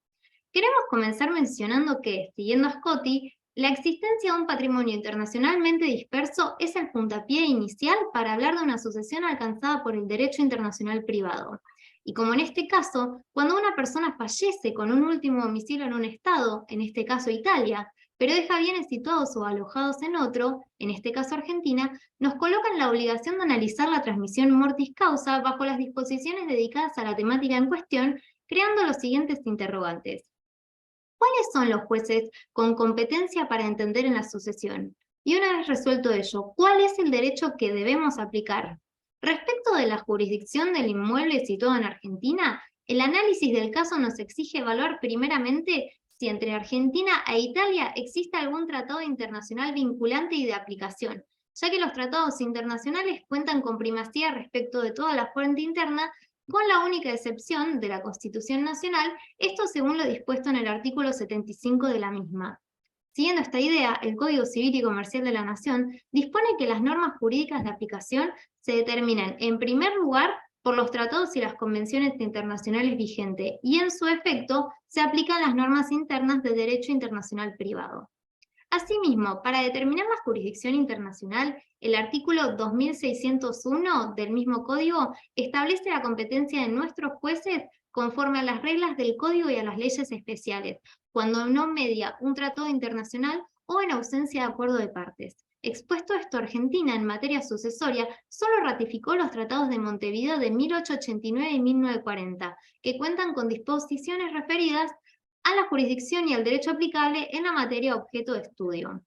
Queremos comenzar mencionando que, siguiendo a Scotti, la existencia de un patrimonio internacionalmente disperso es el puntapié inicial para hablar de una sucesión alcanzada por el derecho internacional privado. Y como en este caso, cuando una persona fallece con un último domicilio en un estado, en este caso Italia, pero deja bienes situados o alojados en otro, en este caso Argentina, nos colocan la obligación de analizar la transmisión mortis causa bajo las disposiciones dedicadas a la temática en cuestión, creando los siguientes interrogantes. ¿Cuáles son los jueces con competencia para entender en la sucesión? Y una vez resuelto ello, ¿cuál es el derecho que debemos aplicar? Respecto de la jurisdicción del inmueble situado en Argentina, el análisis del caso nos exige evaluar primeramente si entre Argentina e Italia existe algún tratado internacional vinculante y de aplicación, ya que los tratados internacionales cuentan con primacía respecto de toda la fuente interna, con la única excepción de la Constitución Nacional, esto según lo dispuesto en el artículo 75 de la misma. Siguiendo esta idea, el Código Civil y Comercial de la Nación dispone que las normas jurídicas de aplicación se determinan, en primer lugar, por los tratados y las convenciones internacionales vigentes, y en su efecto se aplican las normas internas de derecho internacional privado. Asimismo, para determinar la jurisdicción internacional, el artículo 2601 del mismo código establece la competencia de nuestros jueces conforme a las reglas del código y a las leyes especiales, cuando no media un tratado internacional o en ausencia de acuerdo de partes. Expuesto esto, Argentina en materia sucesoria solo ratificó los tratados de Montevideo de 1889 y 1940, que cuentan con disposiciones referidas a la jurisdicción y al derecho aplicable en la materia objeto de estudio.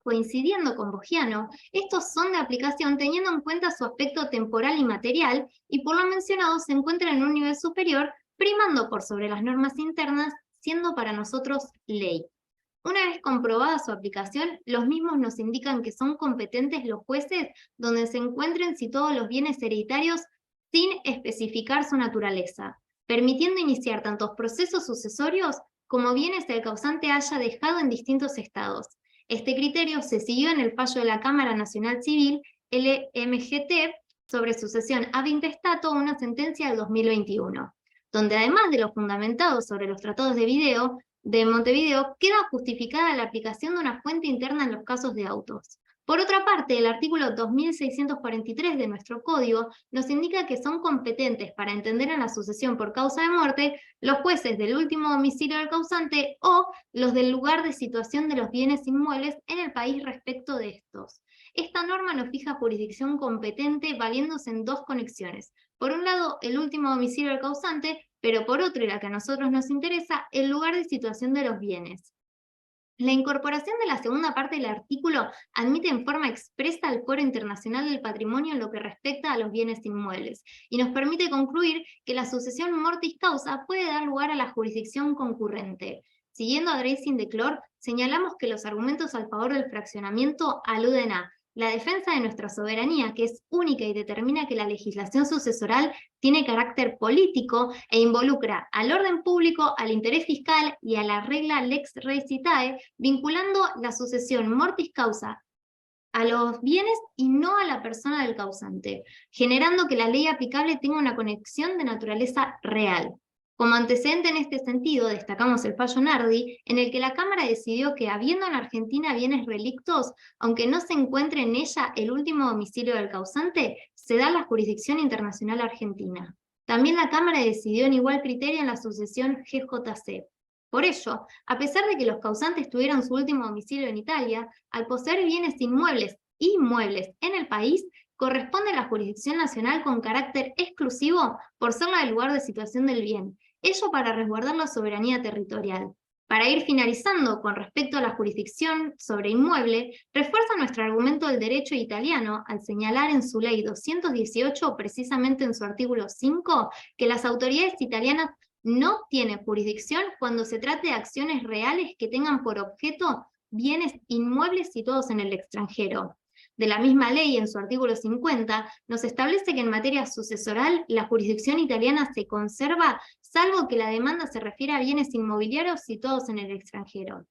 Coincidiendo con Bogiano, estos son de aplicación teniendo en cuenta su aspecto temporal y material, y por lo mencionado se encuentran en un nivel superior, primando por sobre las normas internas, siendo para nosotros ley. Una vez comprobada su aplicación, los mismos nos indican que son competentes los jueces donde se encuentren situados los bienes hereditarios sin especificar su naturaleza, permitiendo iniciar tantos procesos sucesorios como bienes que el causante haya dejado en distintos estados. Este criterio se siguió en el fallo de la Cámara Nacional Civil, LMGT, sobre sucesión ad intestato, una sentencia del 2021, donde además de lo fundamentado sobre los tratados de Montevideo, queda justificada la aplicación de una fuente interna en los casos de autos. Por otra parte, el artículo 2643 de nuestro Código nos indica que son competentes para entender en la sucesión por causa de muerte los jueces del último domicilio del causante o los del lugar de situación de los bienes inmuebles en el país respecto de estos. Esta norma nos fija jurisdicción competente valiéndose en dos conexiones. Por un lado, el último domicilio del causante, pero por otro, y la que a nosotros nos interesa, el lugar de situación de los bienes. La incorporación de la segunda parte del artículo admite en forma expresa al Foro Internacional del Patrimonio en lo que respecta a los bienes inmuebles y nos permite concluir que la sucesión mortis causa puede dar lugar a la jurisdicción concurrente. Siguiendo a Racing de Clor, señalamos que los argumentos al favor del fraccionamiento aluden a la defensa de nuestra soberanía, que es única y determina que la legislación sucesoral tiene carácter político e involucra al orden público, al interés fiscal y a la regla lex recitae, vinculando la sucesión mortis causa a los bienes y no a la persona del causante, generando que la ley aplicable tenga una conexión de naturaleza real. Como antecedente en este sentido, destacamos el fallo Nardi, en el que la Cámara decidió que, habiendo en Argentina bienes relictos, aunque no se encuentre en ella el último domicilio del causante, se da la jurisdicción internacional argentina. También la Cámara decidió en igual criterio en la sucesión GJC. Por ello, a pesar de que los causantes tuvieron su último domicilio en Italia, al poseer bienes inmuebles y muebles en el país, corresponde a la jurisdicción nacional con carácter exclusivo por ser la del lugar de situación del bien, ello para resguardar la soberanía territorial. Para ir finalizando con respecto a la jurisdicción sobre inmueble, refuerza nuestro argumento del derecho italiano al señalar en su ley 218, precisamente en su artículo 5, que las autoridades italianas no tienen jurisdicción cuando se trate de acciones reales que tengan por objeto bienes inmuebles situados en el extranjero. De la misma ley, en su artículo 50, nos establece que en materia sucesoral la jurisdicción italiana se conserva, salvo que la demanda se refiera a bienes inmobiliarios situados en el extranjero.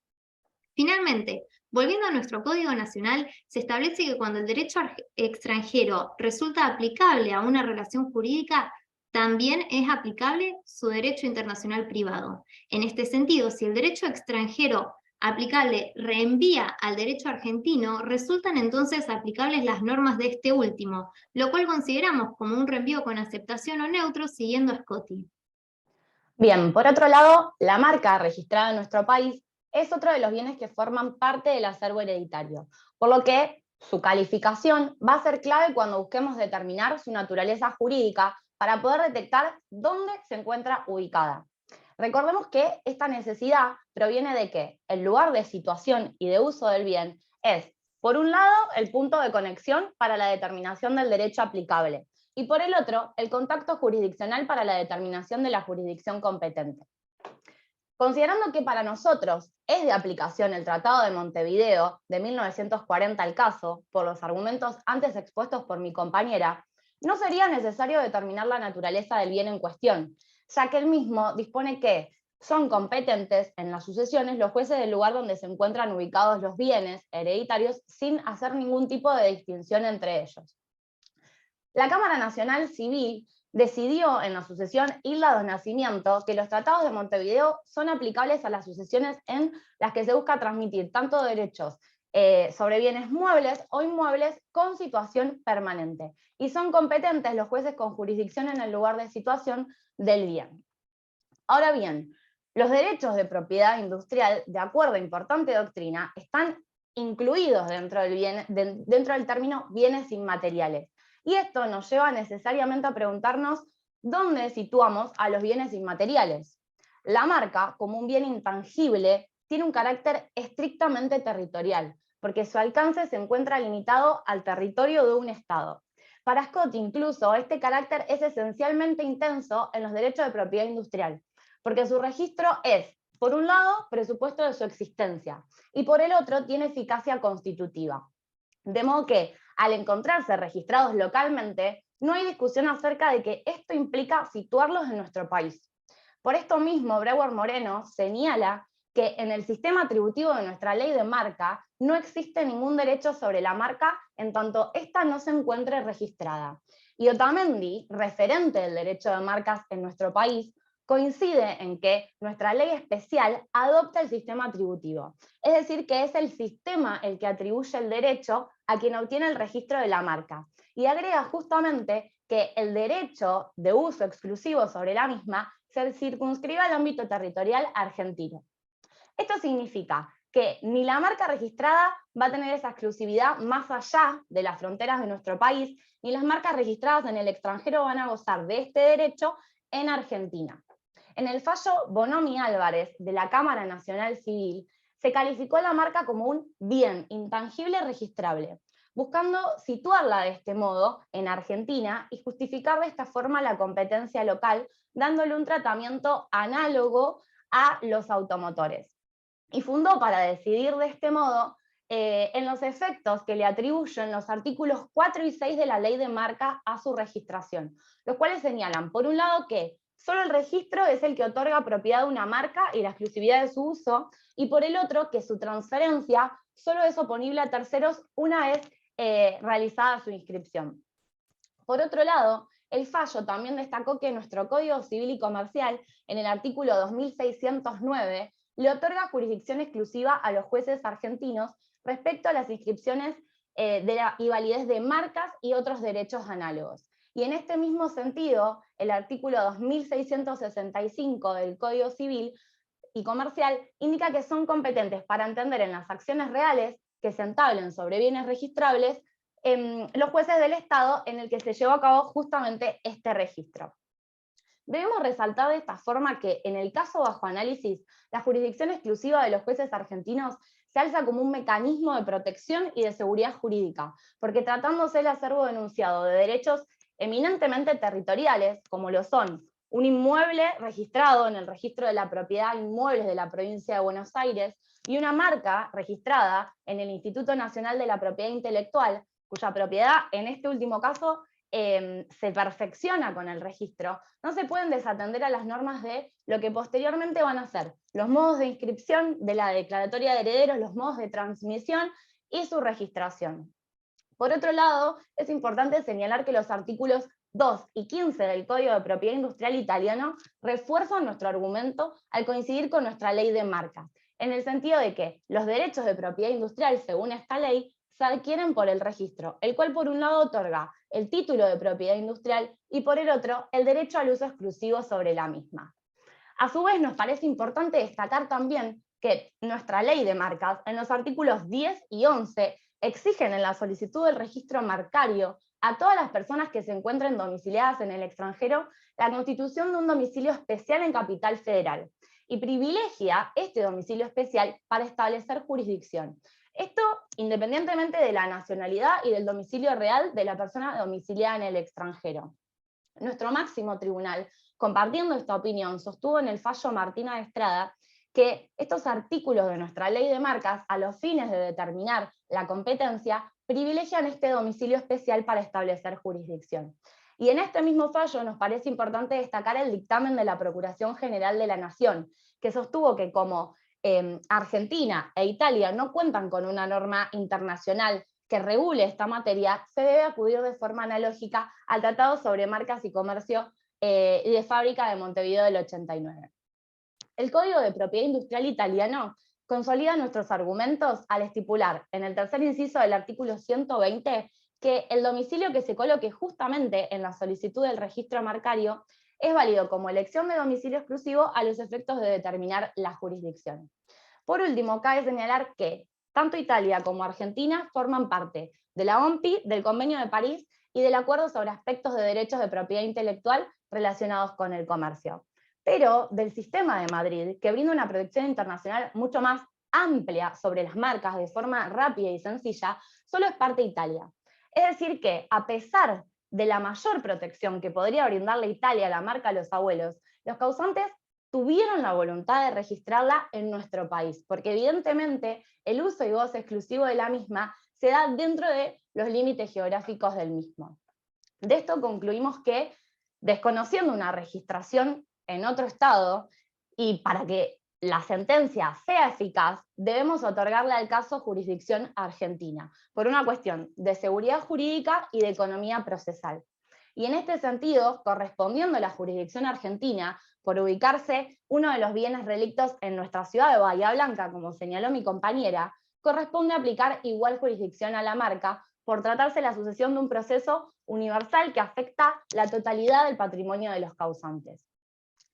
Finalmente, volviendo a nuestro Código Nacional, se establece que cuando el derecho extranjero resulta aplicable a una relación jurídica, también es aplicable su derecho internacional privado. En este sentido, si el derecho extranjero aplicable reenvía al derecho argentino, resultan entonces aplicables las normas de este último, lo cual consideramos como un reenvío con aceptación o neutro siguiendo a Scotti. Bien, por otro lado, la marca registrada en nuestro país es otro de los bienes que forman parte del acervo hereditario, por lo que su calificación va a ser clave cuando busquemos determinar su naturaleza jurídica para poder detectar dónde se encuentra ubicada. Recordemos que esta necesidad proviene de que el lugar de situación y de uso del bien es, por un lado, el punto de conexión para la determinación del derecho aplicable, y por el otro, el contacto jurisdiccional para la determinación de la jurisdicción competente. Considerando que para nosotros es de aplicación el Tratado de Montevideo de 1940 al caso, por los argumentos antes expuestos por mi compañera, no sería necesario determinar la naturaleza del bien en cuestión, ya que el mismo dispone que son competentes en las sucesiones los jueces del lugar donde se encuentran ubicados los bienes hereditarios sin hacer ningún tipo de distinción entre ellos. La Cámara Nacional Civil decidió en la sucesión Hilda dos Nacimiento que los tratados de Montevideo son aplicables a las sucesiones en las que se busca transmitir tanto derechos sobre bienes muebles o inmuebles con situación permanente, y son competentes los jueces con jurisdicción en el lugar de situación del bien. Ahora bien, los derechos de propiedad industrial, de acuerdo a importante doctrina, están incluidos dentro del término bienes inmateriales. Y esto nos lleva necesariamente a preguntarnos dónde situamos a los bienes inmateriales. La marca, como un bien intangible, tiene un carácter estrictamente territorial, porque su alcance se encuentra limitado al territorio de un Estado. Para Scott, incluso, este carácter es esencialmente intenso en los derechos de propiedad industrial, porque su registro es, por un lado, presupuesto de su existencia, y por el otro, tiene eficacia constitutiva. De modo que, al encontrarse registrados localmente, no hay discusión acerca de que esto implica situarlos en nuestro país. Por esto mismo, Breuer Moreno señala que en el sistema atributivo de nuestra ley de marca no existe ningún derecho sobre la marca en tanto ésta no se encuentre registrada. Y Otamendi, referente del derecho de marcas en nuestro país, coincide en que nuestra ley especial adopta el sistema atributivo, es decir, que es el sistema el que atribuye el derecho a quien obtiene el registro de la marca, y agrega justamente que el derecho de uso exclusivo sobre la misma se circunscribe al ámbito territorial argentino. Esto significa que ni la marca registrada va a tener esa exclusividad más allá de las fronteras de nuestro país, ni las marcas registradas en el extranjero van a gozar de este derecho en Argentina. En el fallo Bonomi Álvarez de la Cámara Nacional Civil se calificó la marca como un bien intangible registrable, buscando situarla de este modo en Argentina y justificar de esta forma la competencia local, dándole un tratamiento análogo a los automotores. Y fundó para decidir de este modo en los efectos que le atribuyen los artículos 4 y 6 de la ley de marca a su registración, los cuales señalan, por un lado, que solo el registro es el que otorga propiedad de una marca y la exclusividad de su uso, y por el otro, que su transferencia solo es oponible a terceros una vez realizada su inscripción. Por otro lado, el fallo también destacó que nuestro Código Civil y Comercial, en el artículo 2609, le otorga jurisdicción exclusiva a los jueces argentinos respecto a las inscripciones y validez de marcas y otros derechos análogos. Y en este mismo sentido, el artículo 2665 del Código Civil y Comercial indica que son competentes para entender en las acciones reales que se entablen sobre bienes registrables los jueces del Estado en el que se llevó a cabo justamente este registro. Debemos resaltar de esta forma que, en el caso bajo análisis, la jurisdicción exclusiva de los jueces argentinos se alza como un mecanismo de protección y de seguridad jurídica, porque tratándose el acervo denunciado de derechos eminentemente territoriales, como lo son un inmueble registrado en el registro de la propiedad inmuebles de la provincia de Buenos Aires y una marca registrada en el Instituto Nacional de la Propiedad Intelectual, cuya propiedad, en este último caso, se perfecciona con el registro, no se pueden desatender a las normas de lo que posteriormente van a ser los modos de inscripción de la declaratoria de herederos, los modos de transmisión y su registración. Por otro lado, es importante señalar que los artículos 2 y 15 del Código de Propiedad Industrial italiano refuerzan nuestro argumento al coincidir con nuestra ley de marcas, en el sentido de que los derechos de propiedad industrial, según esta ley, se adquieren por el registro, el cual por un lado otorga el título de propiedad industrial y por el otro el derecho al uso exclusivo sobre la misma. A su vez, nos parece importante destacar también que nuestra ley de marcas, en los artículos 10 y 11, exigen en la solicitud del registro marcario a todas las personas que se encuentren domiciliadas en el extranjero la constitución de un domicilio especial en Capital Federal y privilegia este domicilio especial para establecer jurisdicción. Esto independientemente de la nacionalidad y del domicilio real de la persona domiciliada en el extranjero. Nuestro máximo tribunal, compartiendo esta opinión, sostuvo en el fallo Martina de Estrada que estos artículos de nuestra ley de marcas, a los fines de determinar la competencia, privilegian este domicilio especial para establecer jurisdicción. Y en este mismo fallo nos parece importante destacar el dictamen de la Procuración General de la Nación, que sostuvo que como Argentina e Italia no cuentan con una norma internacional que regule esta materia, se debe acudir de forma analógica al Tratado sobre Marcas y Comercio y de Fábrica de Montevideo del 89. El Código de Propiedad Industrial italiano consolida nuestros argumentos al estipular en el tercer inciso del artículo 120 que el domicilio que se coloque justamente en la solicitud del registro marcario es válido como elección de domicilio exclusivo a los efectos de determinar la jurisdicción. Por último, cabe señalar que tanto Italia como Argentina forman parte de la OMPI, del Convenio de París y del Acuerdo sobre Aspectos de Derechos de Propiedad Intelectual relacionados con el comercio, pero del Sistema de Madrid, que brinda una protección internacional mucho más amplia sobre las marcas de forma rápida y sencilla, solo es parte Italia. Es decir que, a pesar de la mayor protección que podría brindarle Italia a la marca Los Abuelos, los causantes tuvieron la voluntad de registrarla en nuestro país, porque evidentemente el uso y goce exclusivo de la misma se da dentro de los límites geográficos del mismo. De esto concluimos que, desconociendo una registración en otro estado, y para que la sentencia sea eficaz, debemos otorgarle al caso jurisdicción argentina, por una cuestión de seguridad jurídica y de economía procesal. Y en este sentido, correspondiendo a la jurisdicción argentina, por ubicarse uno de los bienes relictos en nuestra ciudad de Bahía Blanca, como señaló mi compañera, corresponde aplicar igual jurisdicción a la marca, por tratarse la sucesión de un proceso universal que afecta la totalidad del patrimonio de los causantes.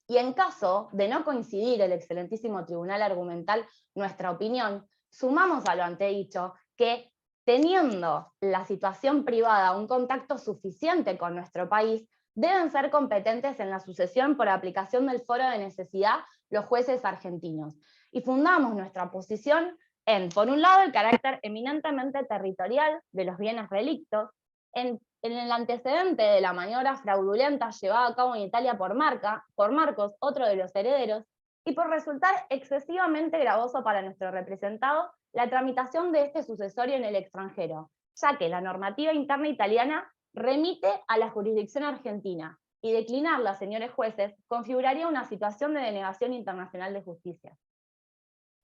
Y en caso de no coincidir el excelentísimo tribunal argumental nuestra opinión, sumamos a lo antedicho que, teniendo la situación privada un contacto suficiente con nuestro país, deben ser competentes en la sucesión por aplicación del foro de necesidad los jueces argentinos. y fundamos nuestra posición en, por un lado, el carácter eminentemente territorial de los bienes relictos, en el antecedente de la maniobra fraudulenta llevada a cabo en Italia por Marcos, otro de los herederos, y por resultar excesivamente gravoso para nuestro representado la tramitación de este sucesorio en el extranjero, ya que la normativa interna italiana remite a la jurisdicción argentina, y declinarla, señores jueces, configuraría una situación de denegación internacional de justicia.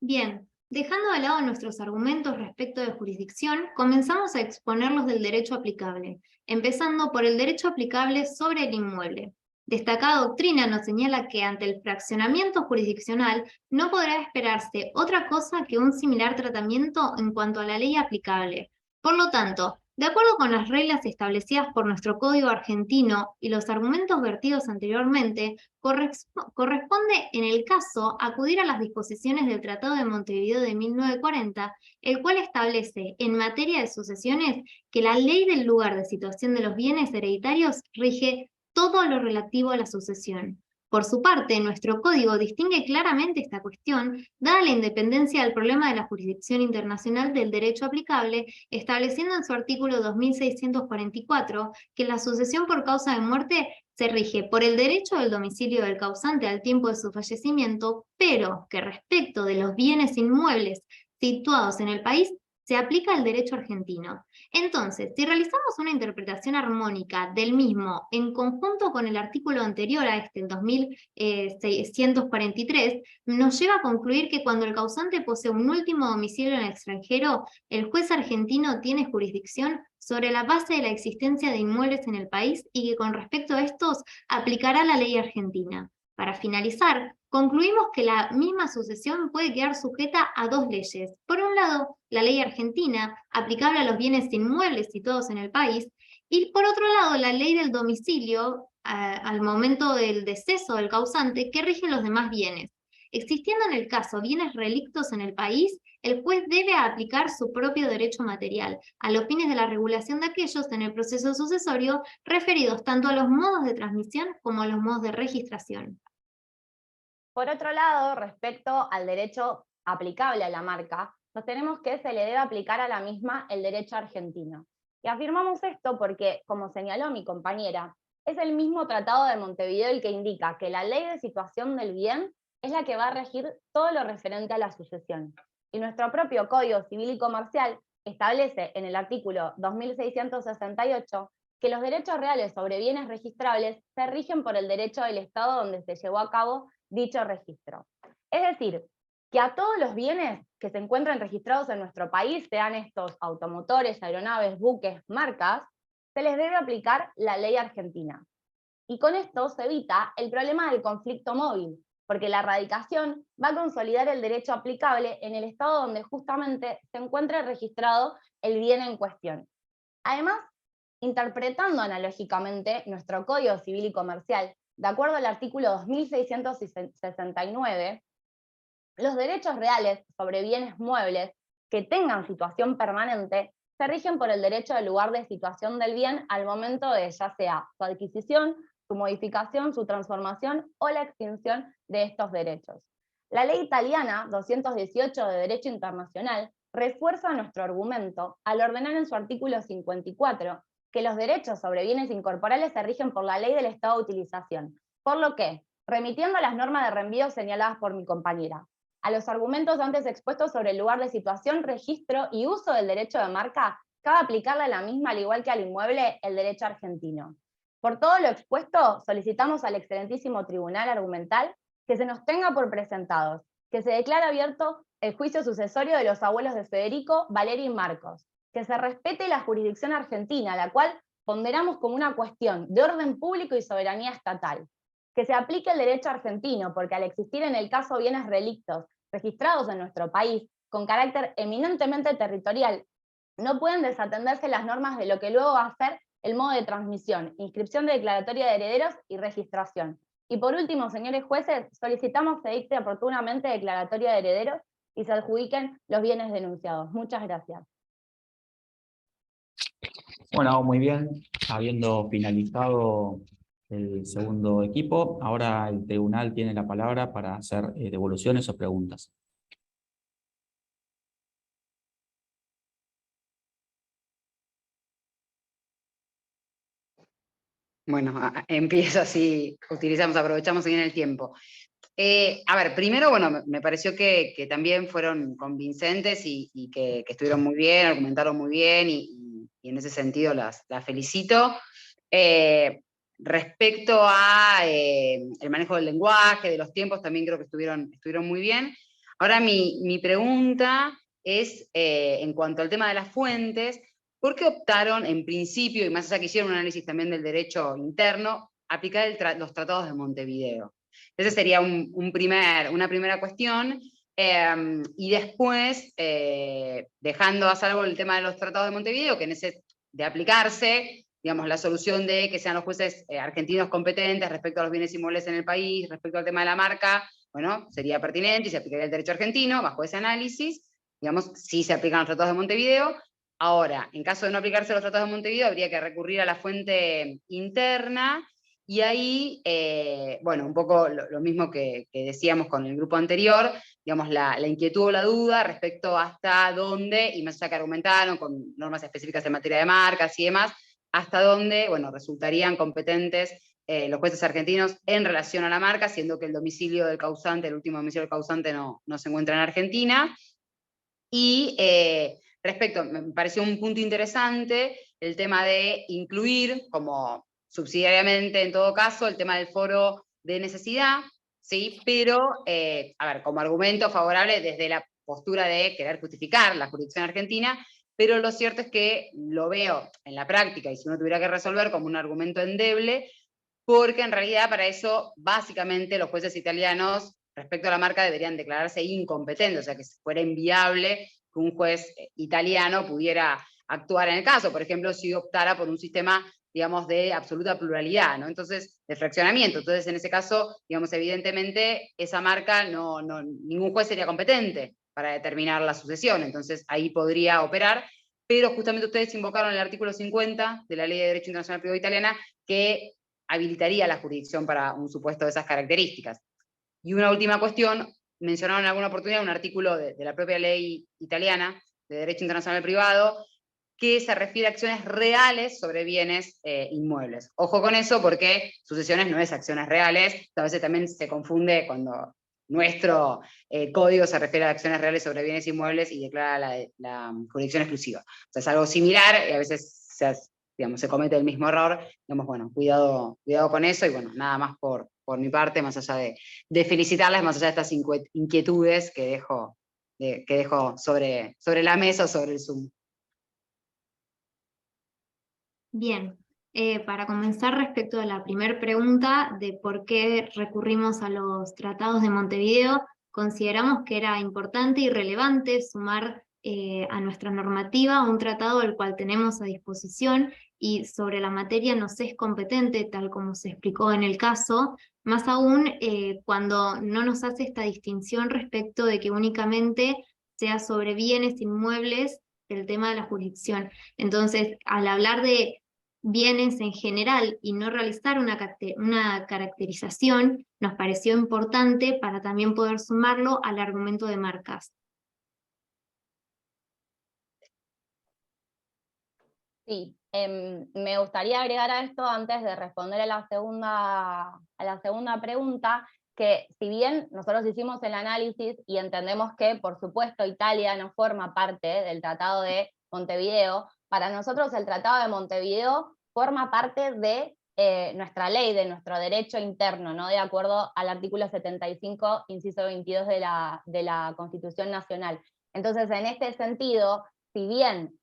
Bien, dejando de lado nuestros argumentos respecto de jurisdicción, comenzamos a exponer los del derecho aplicable, empezando por el derecho aplicable sobre el inmueble. Destacada doctrina nos señala que ante el fraccionamiento jurisdiccional no podrá esperarse otra cosa que un similar tratamiento en cuanto a la ley aplicable. Por lo tanto, de acuerdo con las reglas establecidas por nuestro Código argentino y los argumentos vertidos anteriormente, corresponde en el caso acudir a las disposiciones del Tratado de Montevideo de 1940, el cual establece en materia de sucesiones que la ley del lugar de situación de los bienes hereditarios rige todo lo relativo a la sucesión. Por su parte, nuestro código distingue claramente esta cuestión, dada la independencia del problema de la jurisdicción internacional del derecho aplicable, estableciendo en su artículo 2644 que la sucesión por causa de muerte se rige por el derecho del domicilio del causante al tiempo de su fallecimiento, pero que respecto de los bienes inmuebles situados en el país, se aplica el derecho argentino. Entonces, si realizamos una interpretación armónica del mismo en conjunto con el artículo anterior a este, el 2643, nos lleva a concluir que cuando el causante posee un último domicilio en el extranjero, el juez argentino tiene jurisdicción sobre la base de la existencia de inmuebles en el país y que con respecto a estos aplicará la ley argentina. Para finalizar, concluimos que la misma sucesión puede quedar sujeta a dos leyes. Por un lado, la ley argentina, aplicable a los bienes inmuebles situados en el país, y por otro lado, la ley del domicilio, al momento del deceso del causante, que rige los demás bienes. Existiendo en el caso bienes relictos en el país, el juez debe aplicar su propio derecho material, a los fines de la regulación de aquellos en el proceso sucesorio, referidos tanto a los modos de transmisión como a los modos de registración. Por otro lado, respecto al derecho aplicable a la marca, sostenemos que se le debe aplicar a la misma el derecho argentino. Y afirmamos esto porque, como señaló mi compañera, es el mismo Tratado de Montevideo el que indica que la ley de situación del bien es la que va a regir todo lo referente a la sucesión. Y nuestro propio Código Civil y Comercial establece en el artículo 2668 que los derechos reales sobre bienes registrables se rigen por el derecho del Estado donde se llevó a cabo dicho registro. Es decir, que a todos los bienes que se encuentran registrados en nuestro país, sean estos automotores, aeronaves, buques, marcas, se les debe aplicar la ley argentina. Y con esto se evita el problema del conflicto móvil, porque la radicación va a consolidar el derecho aplicable en el estado donde justamente se encuentre registrado el bien en cuestión. Además, interpretando analógicamente nuestro Código Civil y Comercial, de acuerdo al artículo 2669, los derechos reales sobre bienes muebles que tengan situación permanente se rigen por el derecho del lugar de situación del bien al momento de ya sea su adquisición, su modificación, su transformación o la extinción de estos derechos. La ley italiana 218 de Derecho Internacional refuerza nuestro argumento al ordenar en su artículo 54 que los derechos sobre bienes incorporales se rigen por la ley del estado de utilización, por lo que, remitiendo a las normas de reenvío señaladas por mi compañera, a los argumentos antes expuestos sobre el lugar de situación, registro y uso del derecho de marca, cabe aplicarle a la misma, al igual que al inmueble, el derecho argentino. Por todo lo expuesto, solicitamos al excelentísimo Tribunal Argumental que se nos tenga por presentados, que se declare abierto el juicio sucesorio de los abuelos de Federico, Valeria y Marcos, que se respete la jurisdicción argentina, la cual ponderamos como una cuestión de orden público y soberanía estatal, que se aplique el derecho argentino, porque al existir en el caso bienes relictos registrados en nuestro país con carácter eminentemente territorial, no pueden desatenderse las normas de lo que luego va a ser el modo de transmisión, inscripción de declaratoria de herederos y registración. Y por último, señores jueces, solicitamos se dicte oportunamente declaratoria de herederos y se adjudiquen los bienes denunciados. Muchas gracias. Bueno, muy bien. Habiendo finalizado el segundo equipo, ahora el tribunal tiene la palabra para hacer devoluciones o preguntas. Bueno, empiezo así, aprovechamos bien el tiempo. A ver, primero, bueno, me pareció que también fueron convincentes y que estuvieron muy bien, argumentaron muy bien, y en ese sentido las felicito. Respecto a el manejo del lenguaje, de los tiempos, también creo que estuvieron muy bien. Ahora mi pregunta es, en cuanto al tema de las fuentes, ¿por qué optaron en principio, y más allá que hicieron un análisis también del derecho interno, aplicar los tratados de Montevideo? Esa sería una primera cuestión. Y después, dejando a salvo el tema de los tratados de Montevideo, que de aplicarse, digamos, la solución de que sean los jueces argentinos competentes respecto a los bienes inmuebles en el país, respecto al tema de la marca, bueno, sería pertinente y se aplicaría el derecho argentino bajo ese análisis, digamos, si se aplican los tratados de Montevideo. Ahora, en caso de no aplicarse los tratados de Montevideo, habría que recurrir a la fuente interna, y ahí, bueno, un poco lo mismo que decíamos con el grupo anterior, digamos, la inquietud o la duda respecto hasta dónde, y más allá que argumentaron con normas específicas en materia de marcas y demás, hasta dónde, bueno, resultarían competentes los jueces argentinos en relación a la marca, siendo que el domicilio del causante, el último domicilio del causante no se encuentra en Argentina. Y respecto, me pareció un punto interesante el tema de incluir, como subsidiariamente en todo caso, el tema del foro de necesidad, ¿sí? Pero, a ver, como argumento favorable desde la postura de querer justificar la jurisdicción argentina, pero lo cierto es que lo veo en la práctica, y si uno tuviera que resolver, como un argumento endeble, porque en realidad para eso, básicamente, los jueces italianos respecto a la marca deberían declararse incompetentes, o sea, que fuera inviable que un juez italiano pudiera actuar en el caso, por ejemplo, si optara por un sistema, digamos, de absoluta pluralidad, ¿no? Entonces, de fraccionamiento. Entonces, en ese caso, digamos, evidentemente, esa marca ningún juez sería competente para determinar la sucesión, entonces ahí podría operar, pero justamente ustedes invocaron el artículo 50 de la Ley de Derecho Internacional Privado Italiana, que habilitaría la jurisdicción para un supuesto de esas características. Y una última cuestión, mencionaron en alguna oportunidad un artículo de la propia ley italiana de Derecho Internacional Privado, que se refiere a acciones reales sobre bienes inmuebles. Ojo con eso, porque sucesiones no es acciones reales, a veces también se confunde cuando nuestro código se refiere a acciones reales sobre bienes inmuebles y declara la jurisdicción exclusiva. O sea, es algo similar y a veces se comete el mismo error. Digamos, bueno, cuidado con eso, y bueno, nada más por mi parte, más allá de felicitarles, más allá de estas inquietudes que dejo sobre la mesa o sobre el Zoom. Bien, para comenzar respecto a la primera pregunta de por qué recurrimos a los tratados de Montevideo, consideramos que era importante y relevante sumar a nuestra normativa un tratado al cual tenemos a disposición y sobre la materia nos es competente, tal como se explicó en el caso, más aún cuando no nos hace esta distinción respecto de que únicamente sea sobre bienes inmuebles el tema de la jurisdicción. Entonces, al hablar de bienes en general y no realizar una caracterización, nos pareció importante para también poder sumarlo al argumento de marcas. Sí, me gustaría agregar a esto, antes de responder a la segunda pregunta, que si bien nosotros hicimos el análisis y entendemos que, por supuesto, Italia no forma parte del Tratado de Montevideo, para nosotros el Tratado de Montevideo forma parte de nuestra ley, de nuestro derecho interno, ¿no? De acuerdo al artículo 75, inciso 22 de la Constitución Nacional. Entonces, en este sentido, si bien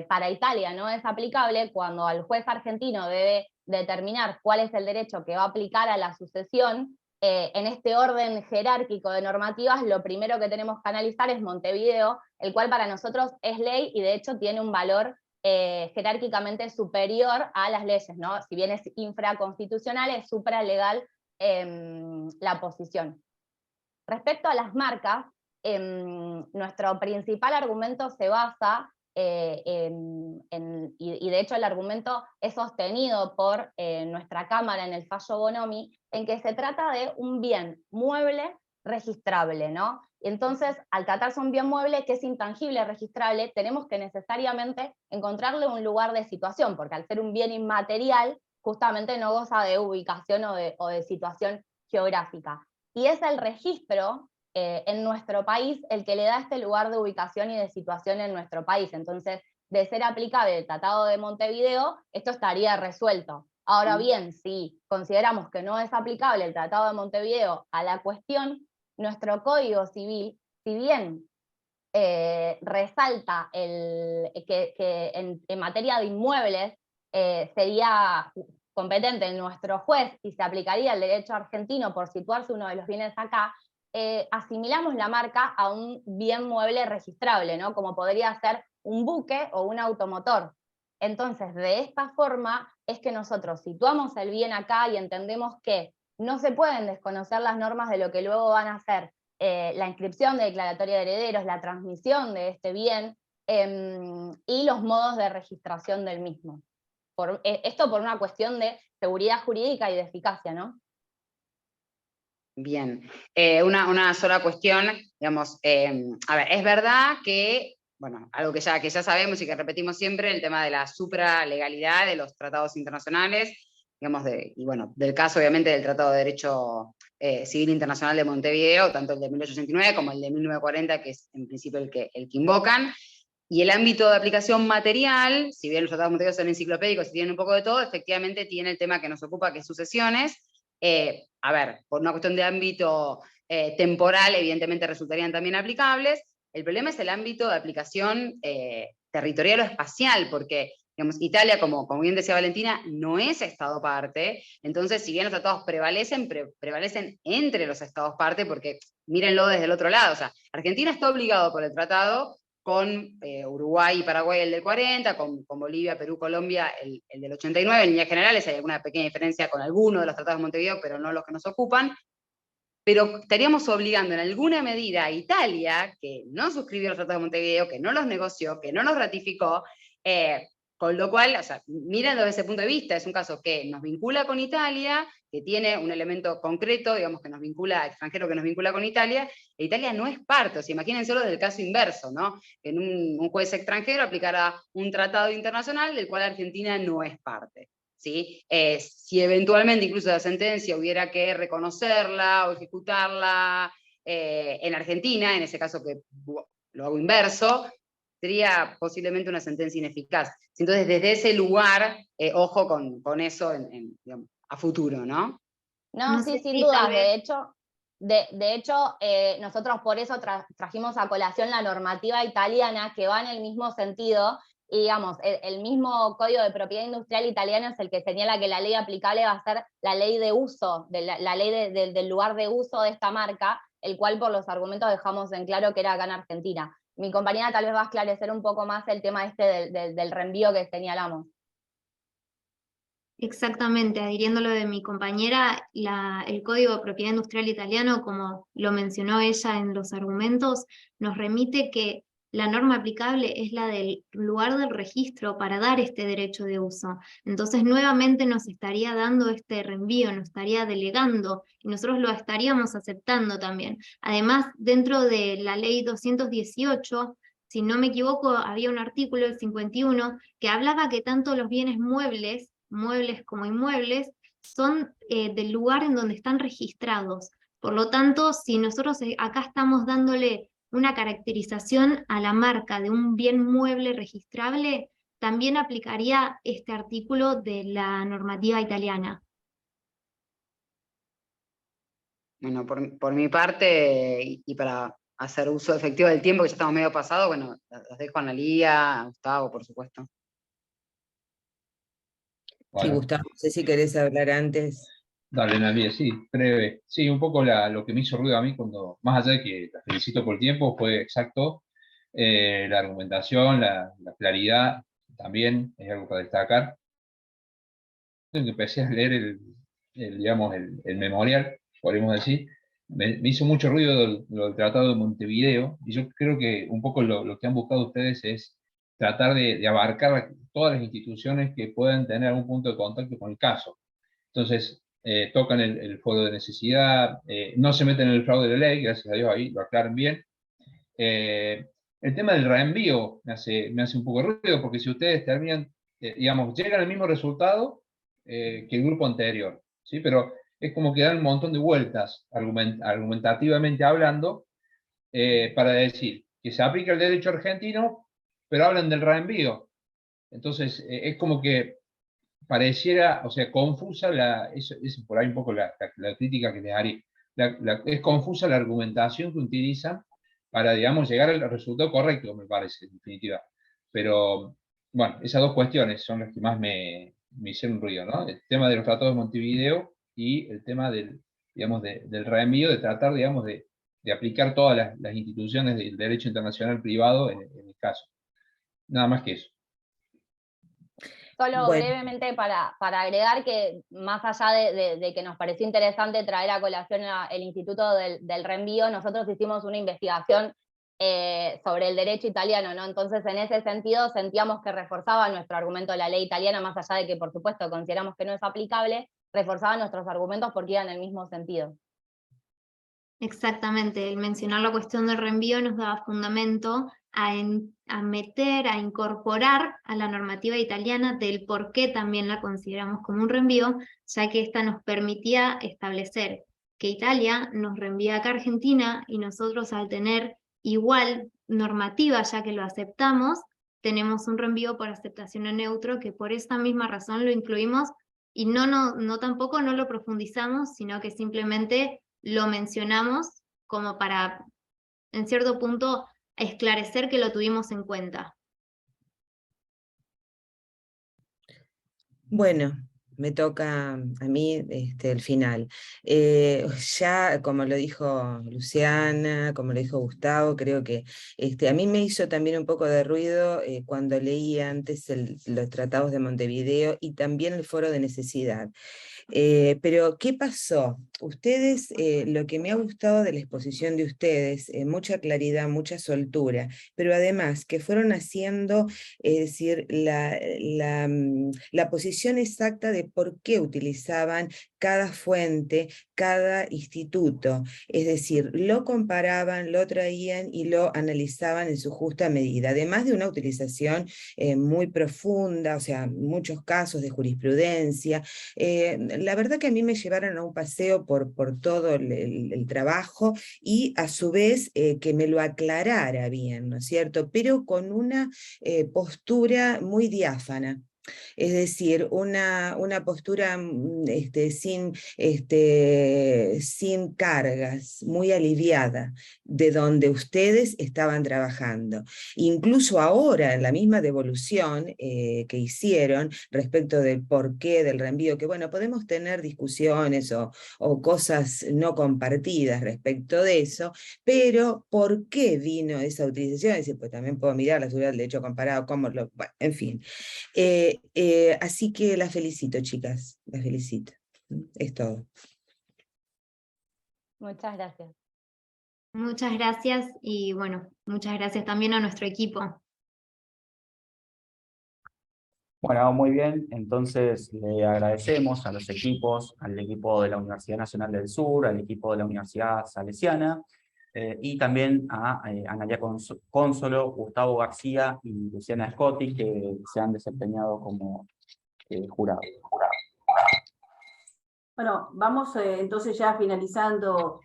para Italia no es aplicable, cuando el juez argentino debe determinar cuál es el derecho que va a aplicar a la sucesión, en este orden jerárquico de normativas, lo primero que tenemos que analizar es Montevideo, el cual para nosotros es ley y de hecho tiene un valor jerárquicamente superior a las leyes, ¿no? Si bien es infraconstitucional, es supralegal la posición. Respecto a las marcas, nuestro principal argumento se basa, y de hecho el argumento es sostenido por nuestra Cámara en el fallo Bonomi, en que se trata de un bien mueble registrable, ¿no? Entonces, al tratarse un bien mueble que es intangible, registrable, tenemos que necesariamente encontrarle un lugar de situación, porque al ser un bien inmaterial, justamente no goza de ubicación o de situación geográfica. Y es el registro en nuestro país el que le da este lugar de ubicación y de situación en nuestro país. Entonces, de ser aplicable el Tratado de Montevideo, esto estaría resuelto. Ahora bien, si consideramos que no es aplicable el Tratado de Montevideo a la cuestión, nuestro Código Civil, si bien resalta que en materia de inmuebles sería competente nuestro juez y se aplicaría el derecho argentino por situarse uno de los bienes acá, asimilamos la marca a un bien mueble registrable, ¿no? Como podría ser un buque o un automotor. Entonces, de esta forma es que nosotros situamos el bien acá y entendemos que no se pueden desconocer las normas de lo que luego van a ser la inscripción de declaratoria de herederos, la transmisión de este bien y los modos de registración del mismo. Esto por una cuestión de seguridad jurídica y de eficacia, ¿no? Bien, una sola cuestión, digamos, a ver, es verdad que, bueno, algo que ya sabemos y que repetimos siempre, el tema de la supralegalidad de los tratados internacionales, digamos, y bueno, del caso obviamente del Tratado de Derecho Civil Internacional de Montevideo, tanto el de 1889 como el de 1940, que es en principio el que invocan, y el ámbito de aplicación material, si bien los tratados de Montevideo son enciclopédicos y tienen un poco de todo, efectivamente tiene el tema que nos ocupa, que es sucesiones. A ver, por una cuestión de ámbito temporal, evidentemente resultarían también aplicables. El problema es el ámbito de aplicación territorial o espacial, porque digamos, Italia, como bien decía Valentina, no es Estado parte, entonces si bien los tratados prevalecen entre los Estados parte, porque mírenlo desde el otro lado, o sea, Argentina está obligado por el tratado con Uruguay y Paraguay el del 40, con Bolivia, Perú, Colombia el del 89, en líneas generales hay alguna pequeña diferencia con alguno de los tratados de Montevideo, pero no los que nos ocupan, pero estaríamos obligando en alguna medida a Italia, que no suscribió los tratados de Montevideo, que no los negoció, que no los ratificó, con lo cual, o sea, mirando desde ese punto de vista, es un caso que nos vincula con Italia, que tiene un elemento concreto, digamos, que nos vincula, extranjero que nos vincula con Italia, e Italia no es parte, o sea, imagínense desde el caso inverso, ¿no? En un juez extranjero aplicará un tratado internacional del cual Argentina no es parte, ¿sí? Si eventualmente incluso la sentencia hubiera que reconocerla o ejecutarla en Argentina, en ese caso que lo hago inverso, sería posiblemente una sentencia ineficaz. Entonces, desde ese lugar, ojo con eso digamos, a futuro, ¿no? No, No sí, sé sin si dudas. tal vez- De hecho, nosotros por eso trajimos a colación la normativa italiana, que va en el mismo sentido, y digamos, el mismo Código de Propiedad Industrial italiano es el que señala que la ley aplicable va a ser la ley de uso, la ley del lugar de uso de esta marca, el cual por los argumentos dejamos en claro que era acá en Argentina. Mi compañera tal vez va a esclarecer un poco más el tema este del reenvío que señalamos. Exactamente, adhiriendo lo de mi compañera, el Código de Propiedad Industrial Italiano, como lo mencionó ella en los argumentos, nos remite que la norma aplicable es la del lugar del registro para dar este derecho de uso. Entonces, nuevamente nos estaría dando este reenvío, nos estaría delegando, y nosotros lo estaríamos aceptando también. Además, dentro de la ley 218, si no me equivoco, había un artículo, el 51, que hablaba que tanto los bienes muebles como inmuebles, son del lugar en donde están registrados. Por lo tanto, si nosotros acá estamos dándole una caracterización a la marca de un bien mueble registrable, también aplicaría este artículo de la normativa italiana. Bueno, por mi parte, y para hacer uso efectivo del tiempo, que ya estamos medio pasado, bueno, los dejo a Analía, a Gustavo, por supuesto. Sí, Bueno, Gustavo, no sé si querés hablar antes. dale, Nadia, sí, breve. Sí, un poco lo que me hizo ruido a mí cuando, más allá de que la felicito por el tiempo, fue exacto. La argumentación, la claridad también es algo para destacar. Empecé a leer digamos, el memorial, podemos decir, me hizo mucho ruido lo del Tratado de Montevideo, y yo creo que un poco lo que han buscado ustedes es tratar de abarcar todas las instituciones que puedan tener algún punto de contacto con el caso. Entonces, tocan el foro de necesidad, no se meten en el fraude de la ley, gracias a Dios ahí lo aclaran bien. El tema del reenvío me hace un poco de ruido, porque si ustedes terminan, digamos, llegan al mismo resultado, que el grupo anterior, ¿sí? Pero es como que dan un montón de vueltas, argumentativamente hablando, para decir que se aplica el derecho argentino, pero hablan del reenvío. Entonces, es como que pareciera, o sea, confusa, es por ahí un poco la crítica que les haré. Es confusa la argumentación que utilizan para, digamos, llegar al resultado correcto, me parece, en definitiva. Pero, bueno, esas dos cuestiones son las que más me hicieron ruido, ¿no? El tema de los tratados de Montevideo y el tema del, digamos, del reenvío, de tratar, digamos, de aplicar todas las instituciones del derecho internacional privado en el caso. Nada más que eso. Solo Bueno. brevemente para agregar que más allá de que nos pareció interesante traer a colación el Instituto del Reenvío, nosotros hicimos una investigación sobre el derecho italiano, ¿no? Entonces, en ese sentido, sentíamos que reforzaba nuestro argumento de la ley italiana, más allá de que, por supuesto, consideramos que no es aplicable, reforzaba nuestros argumentos porque iban en el mismo sentido. Exactamente, el mencionar la cuestión del reenvío nos daba fundamento a meter, a incorporar a la normativa italiana del por qué también la consideramos como un reenvío, ya que esta nos permitía establecer que Italia nos reenvía acá a Argentina y nosotros al tener igual normativa, ya que lo aceptamos, tenemos un reenvío por aceptación en neutro que por esta misma razón lo incluimos y no tampoco no lo profundizamos, sino que simplemente lo mencionamos como para, en cierto punto, esclarecer que lo tuvimos en cuenta. Bueno, me toca a mí el final. Ya, como lo dijo Luciana, como lo dijo Gustavo, creo que a mí me hizo también un poco de ruido cuando leí antes los tratados de Montevideo y también el foro de necesidad. Pero, ¿qué pasó? Ustedes, lo que me ha gustado de la exposición de ustedes, mucha claridad, mucha soltura, pero además que fueron haciendo, es decir, la posición exacta de por qué utilizaban cada fuente, cada instituto, es decir, lo comparaban, lo traían y lo analizaban en su justa medida, además de una utilización muy profunda, o sea, muchos casos de jurisprudencia. La verdad que a mí me llevaron a un paseo por todo el trabajo y a su vez que me lo aclarara bien, ¿no es cierto? Pero con una postura muy diáfana. Es decir, una postura sin cargas, muy aliviada, de donde ustedes estaban trabajando. Incluso ahora, en la misma devolución que hicieron respecto del porqué del reenvío, que bueno, podemos tener discusiones o cosas no compartidas respecto de eso, pero ¿por qué vino esa utilización? Es decir, pues también puedo mirar la seguridad del derecho comparado, bueno, en fin. Así que las felicito, chicas, las felicito. Es todo. Muchas gracias. Muchas gracias y bueno, muchas gracias también a nuestro equipo. Bueno, muy bien, entonces le agradecemos a los equipos, al equipo de la Universidad Nacional del Sur, al equipo de la Universidad Salesiana, y también a Analia Consolo, Gustavo García y Luciana Scotti, que se han desempeñado como jurados. Bueno, vamos entonces ya finalizando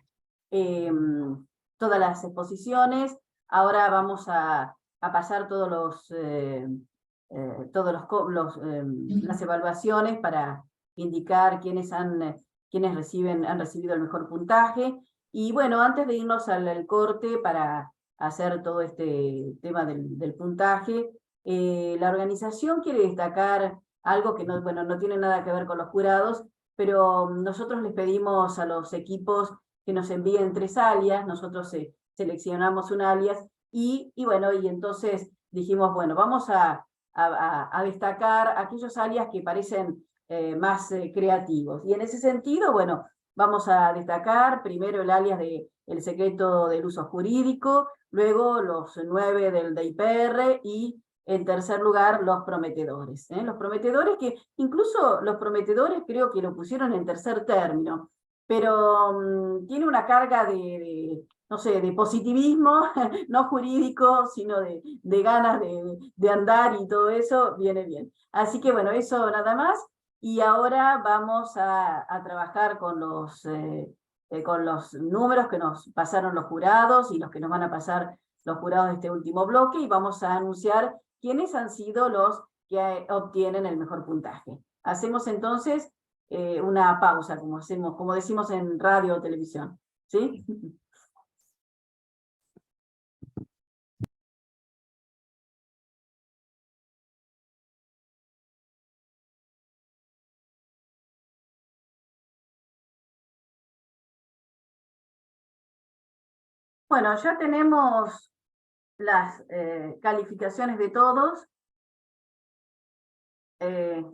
todas las exposiciones. Ahora vamos a pasar todos las evaluaciones para indicar quiénes han recibido el mejor puntaje. Y bueno, antes de irnos al corte para hacer todo este tema del puntaje, la organización quiere destacar algo que no tiene nada que ver con los jurados, pero nosotros les pedimos a los equipos que nos envíen 3 alias, nosotros seleccionamos un alias, y entonces dijimos, bueno, vamos a destacar aquellos alias que parecen más creativos. Y en ese sentido, bueno, vamos a destacar primero el alias de El secreto del uso jurídico, luego los 9 del DIPR y en tercer lugar los prometedores. Los prometedores que, incluso los prometedores creo que lo pusieron en tercer término, pero tiene una carga no sé, de positivismo, no jurídico, sino de ganas de andar y todo eso, viene bien. Así que bueno, eso nada más. Y ahora vamos a trabajar con los números que nos pasaron los jurados y los que nos van a pasar los jurados de este último bloque, y vamos a anunciar quiénes han sido los que obtienen el mejor puntaje. Hacemos entonces una pausa, como decimos en radio o televisión, ¿sí? Bueno, ya tenemos las calificaciones de todos,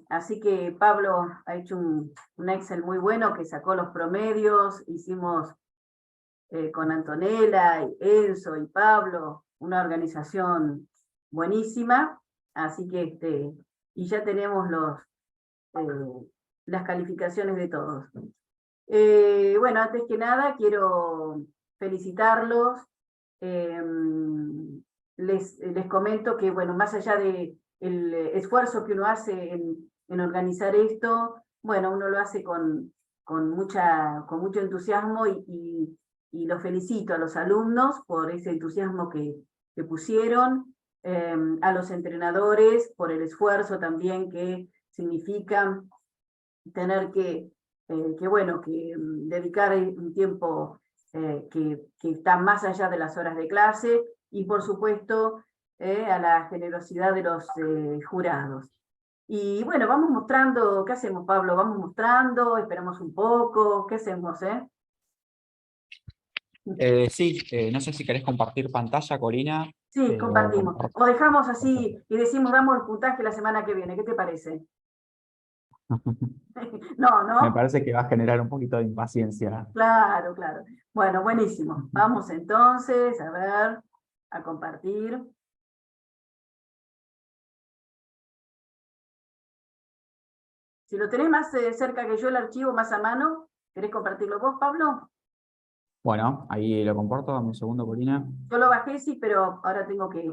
así que Pablo ha hecho un Excel muy bueno que sacó los promedios, hicimos con Antonella, y Enzo y Pablo, una organización buenísima, así que y ya tenemos las calificaciones de todos. Bueno, antes que nada quiero felicitarlos. Les comento que, bueno, más allá del esfuerzo que uno hace en organizar esto, bueno, uno lo hace con mucho entusiasmo y los felicito a los alumnos por ese entusiasmo que pusieron, a los entrenadores por el esfuerzo también que significa tener que dedicar un tiempo que está más allá de las horas de clase, y por supuesto a la generosidad de los jurados. Y bueno, vamos mostrando. ¿Qué hacemos, Pablo? Vamos mostrando, esperamos un poco, ¿qué hacemos, Sí, no sé si querés compartir pantalla, Corina. Sí, compartimos. O dejamos así y decimos, damos el puntaje la semana que viene, ¿qué te parece? No. Me parece que va a generar un poquito de impaciencia. Claro. Bueno, buenísimo. Vamos entonces, a ver, a compartir. Si lo tenés más cerca que yo el archivo, más a mano, ¿querés compartirlo vos, Pablo? Bueno, ahí lo comparto, dame un segundo, Corina. Yo lo bajé, sí, pero ahora tengo que...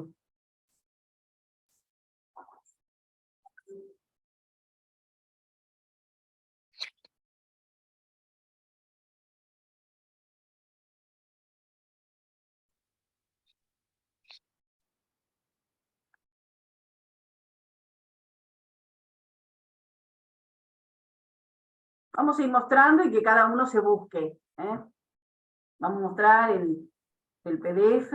Vamos a ir mostrando y que cada uno se busque. Vamos a mostrar el PDF.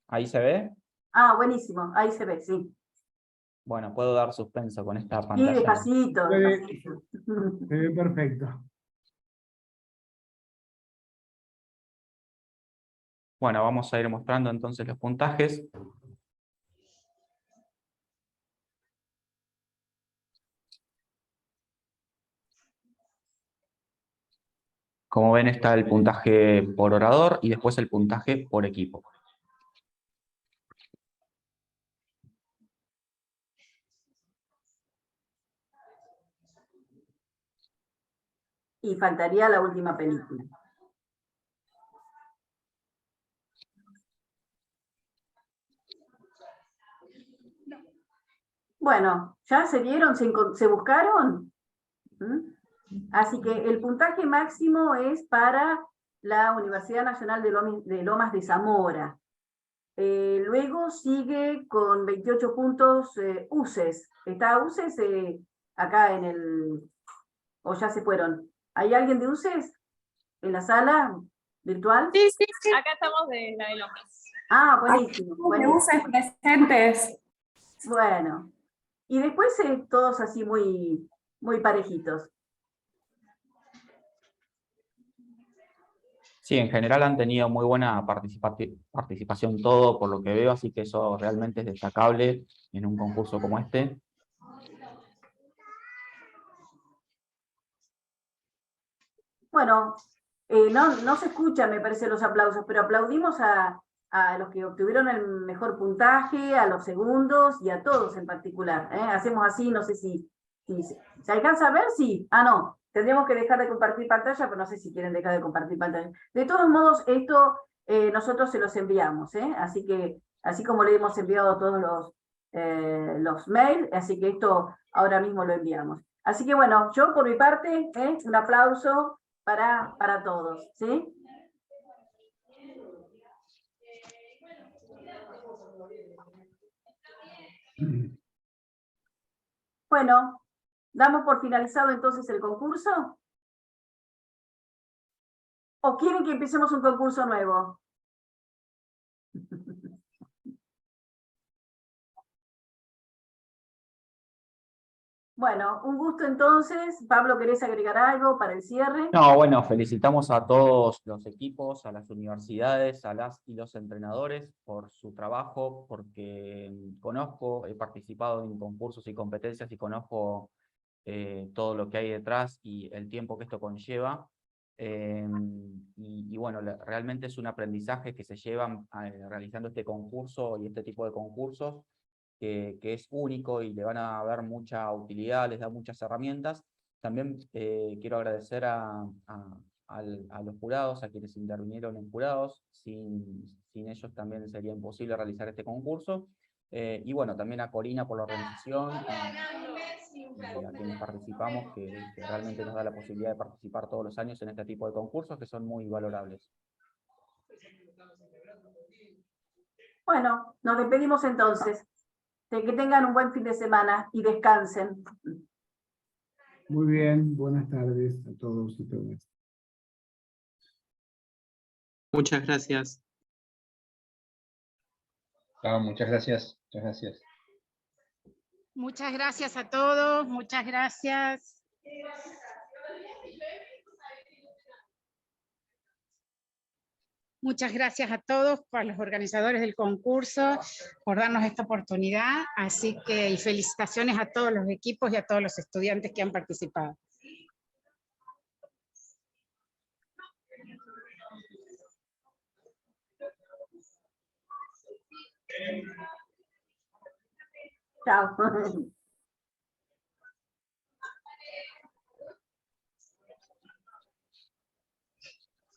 ¿Ahí se ve? Ah, buenísimo, ahí se ve, sí. Bueno, puedo dar suspenso con esta Sí, pantalla. despacito. Se ve perfecto. Bueno, vamos a ir mostrando entonces los puntajes. Como ven, está el puntaje por orador y después el puntaje por equipo. Y faltaría la última película. Bueno, ¿ya se vieron? ¿Se buscaron? Así que el puntaje máximo es para la Universidad Nacional de Lomas de Zamora. Luego sigue con 28 puntos UCES. ¿Está UCES acá en el... o ya se fueron? ¿Hay alguien de UCES en la sala virtual? Sí, acá estamos de la de Lomas. Ah, buenísimo. UCES presentes. Bueno. Y después todos así muy parejitos. Sí, en general han tenido muy buena participación todo, por lo que veo, así que eso realmente es destacable en un concurso como este. Bueno, no se escuchan, me parece, los aplausos, pero aplaudimos a los que obtuvieron el mejor puntaje, a los segundos y a todos en particular. Hacemos así, no sé si Sí, ¿se alcanza a ver? Sí. Ah, no. Tendríamos que dejar de compartir pantalla, pero no sé si quieren dejar de compartir pantalla. De todos modos, esto nosotros se los enviamos, ¿eh? Así que, así como le hemos enviado todos los mails, así que esto ahora mismo lo enviamos. Así que bueno, yo por mi parte, un aplauso para todos, ¿sí? Bueno, ¿damos por finalizado entonces el concurso? ¿O quieren que empecemos un concurso nuevo? Bueno, un gusto entonces. Pablo, ¿querés agregar algo para el cierre? No, bueno, felicitamos a todos los equipos, a las universidades, a las y los entrenadores por su trabajo, porque conozco, he participado en concursos y competencias y conozco todo lo que hay detrás y el tiempo que esto conlleva. Y bueno, realmente es un aprendizaje que se llevan realizando este concurso y este tipo de concursos, que es único y le van a dar mucha utilidad, les da muchas herramientas. También quiero agradecer a los jurados, a quienes intervinieron en jurados. Sin ellos también sería imposible realizar este concurso. Y bueno, también a Corina por la organización y a quienes participamos, que realmente nos da la posibilidad de participar todos los años en este tipo de concursos que son muy valorables. Bueno, nos despedimos entonces. Que tengan un buen fin de semana y descansen. Muy bien, buenas tardes a todos y todas. Muchas gracias. Chao, muchas gracias. Muchas gracias. Muchas gracias a todos, muchas gracias. Muchas gracias a todos, a los organizadores del concurso, por darnos esta oportunidad. Así que, y felicitaciones a todos los equipos y a todos los estudiantes que han participado. Chao.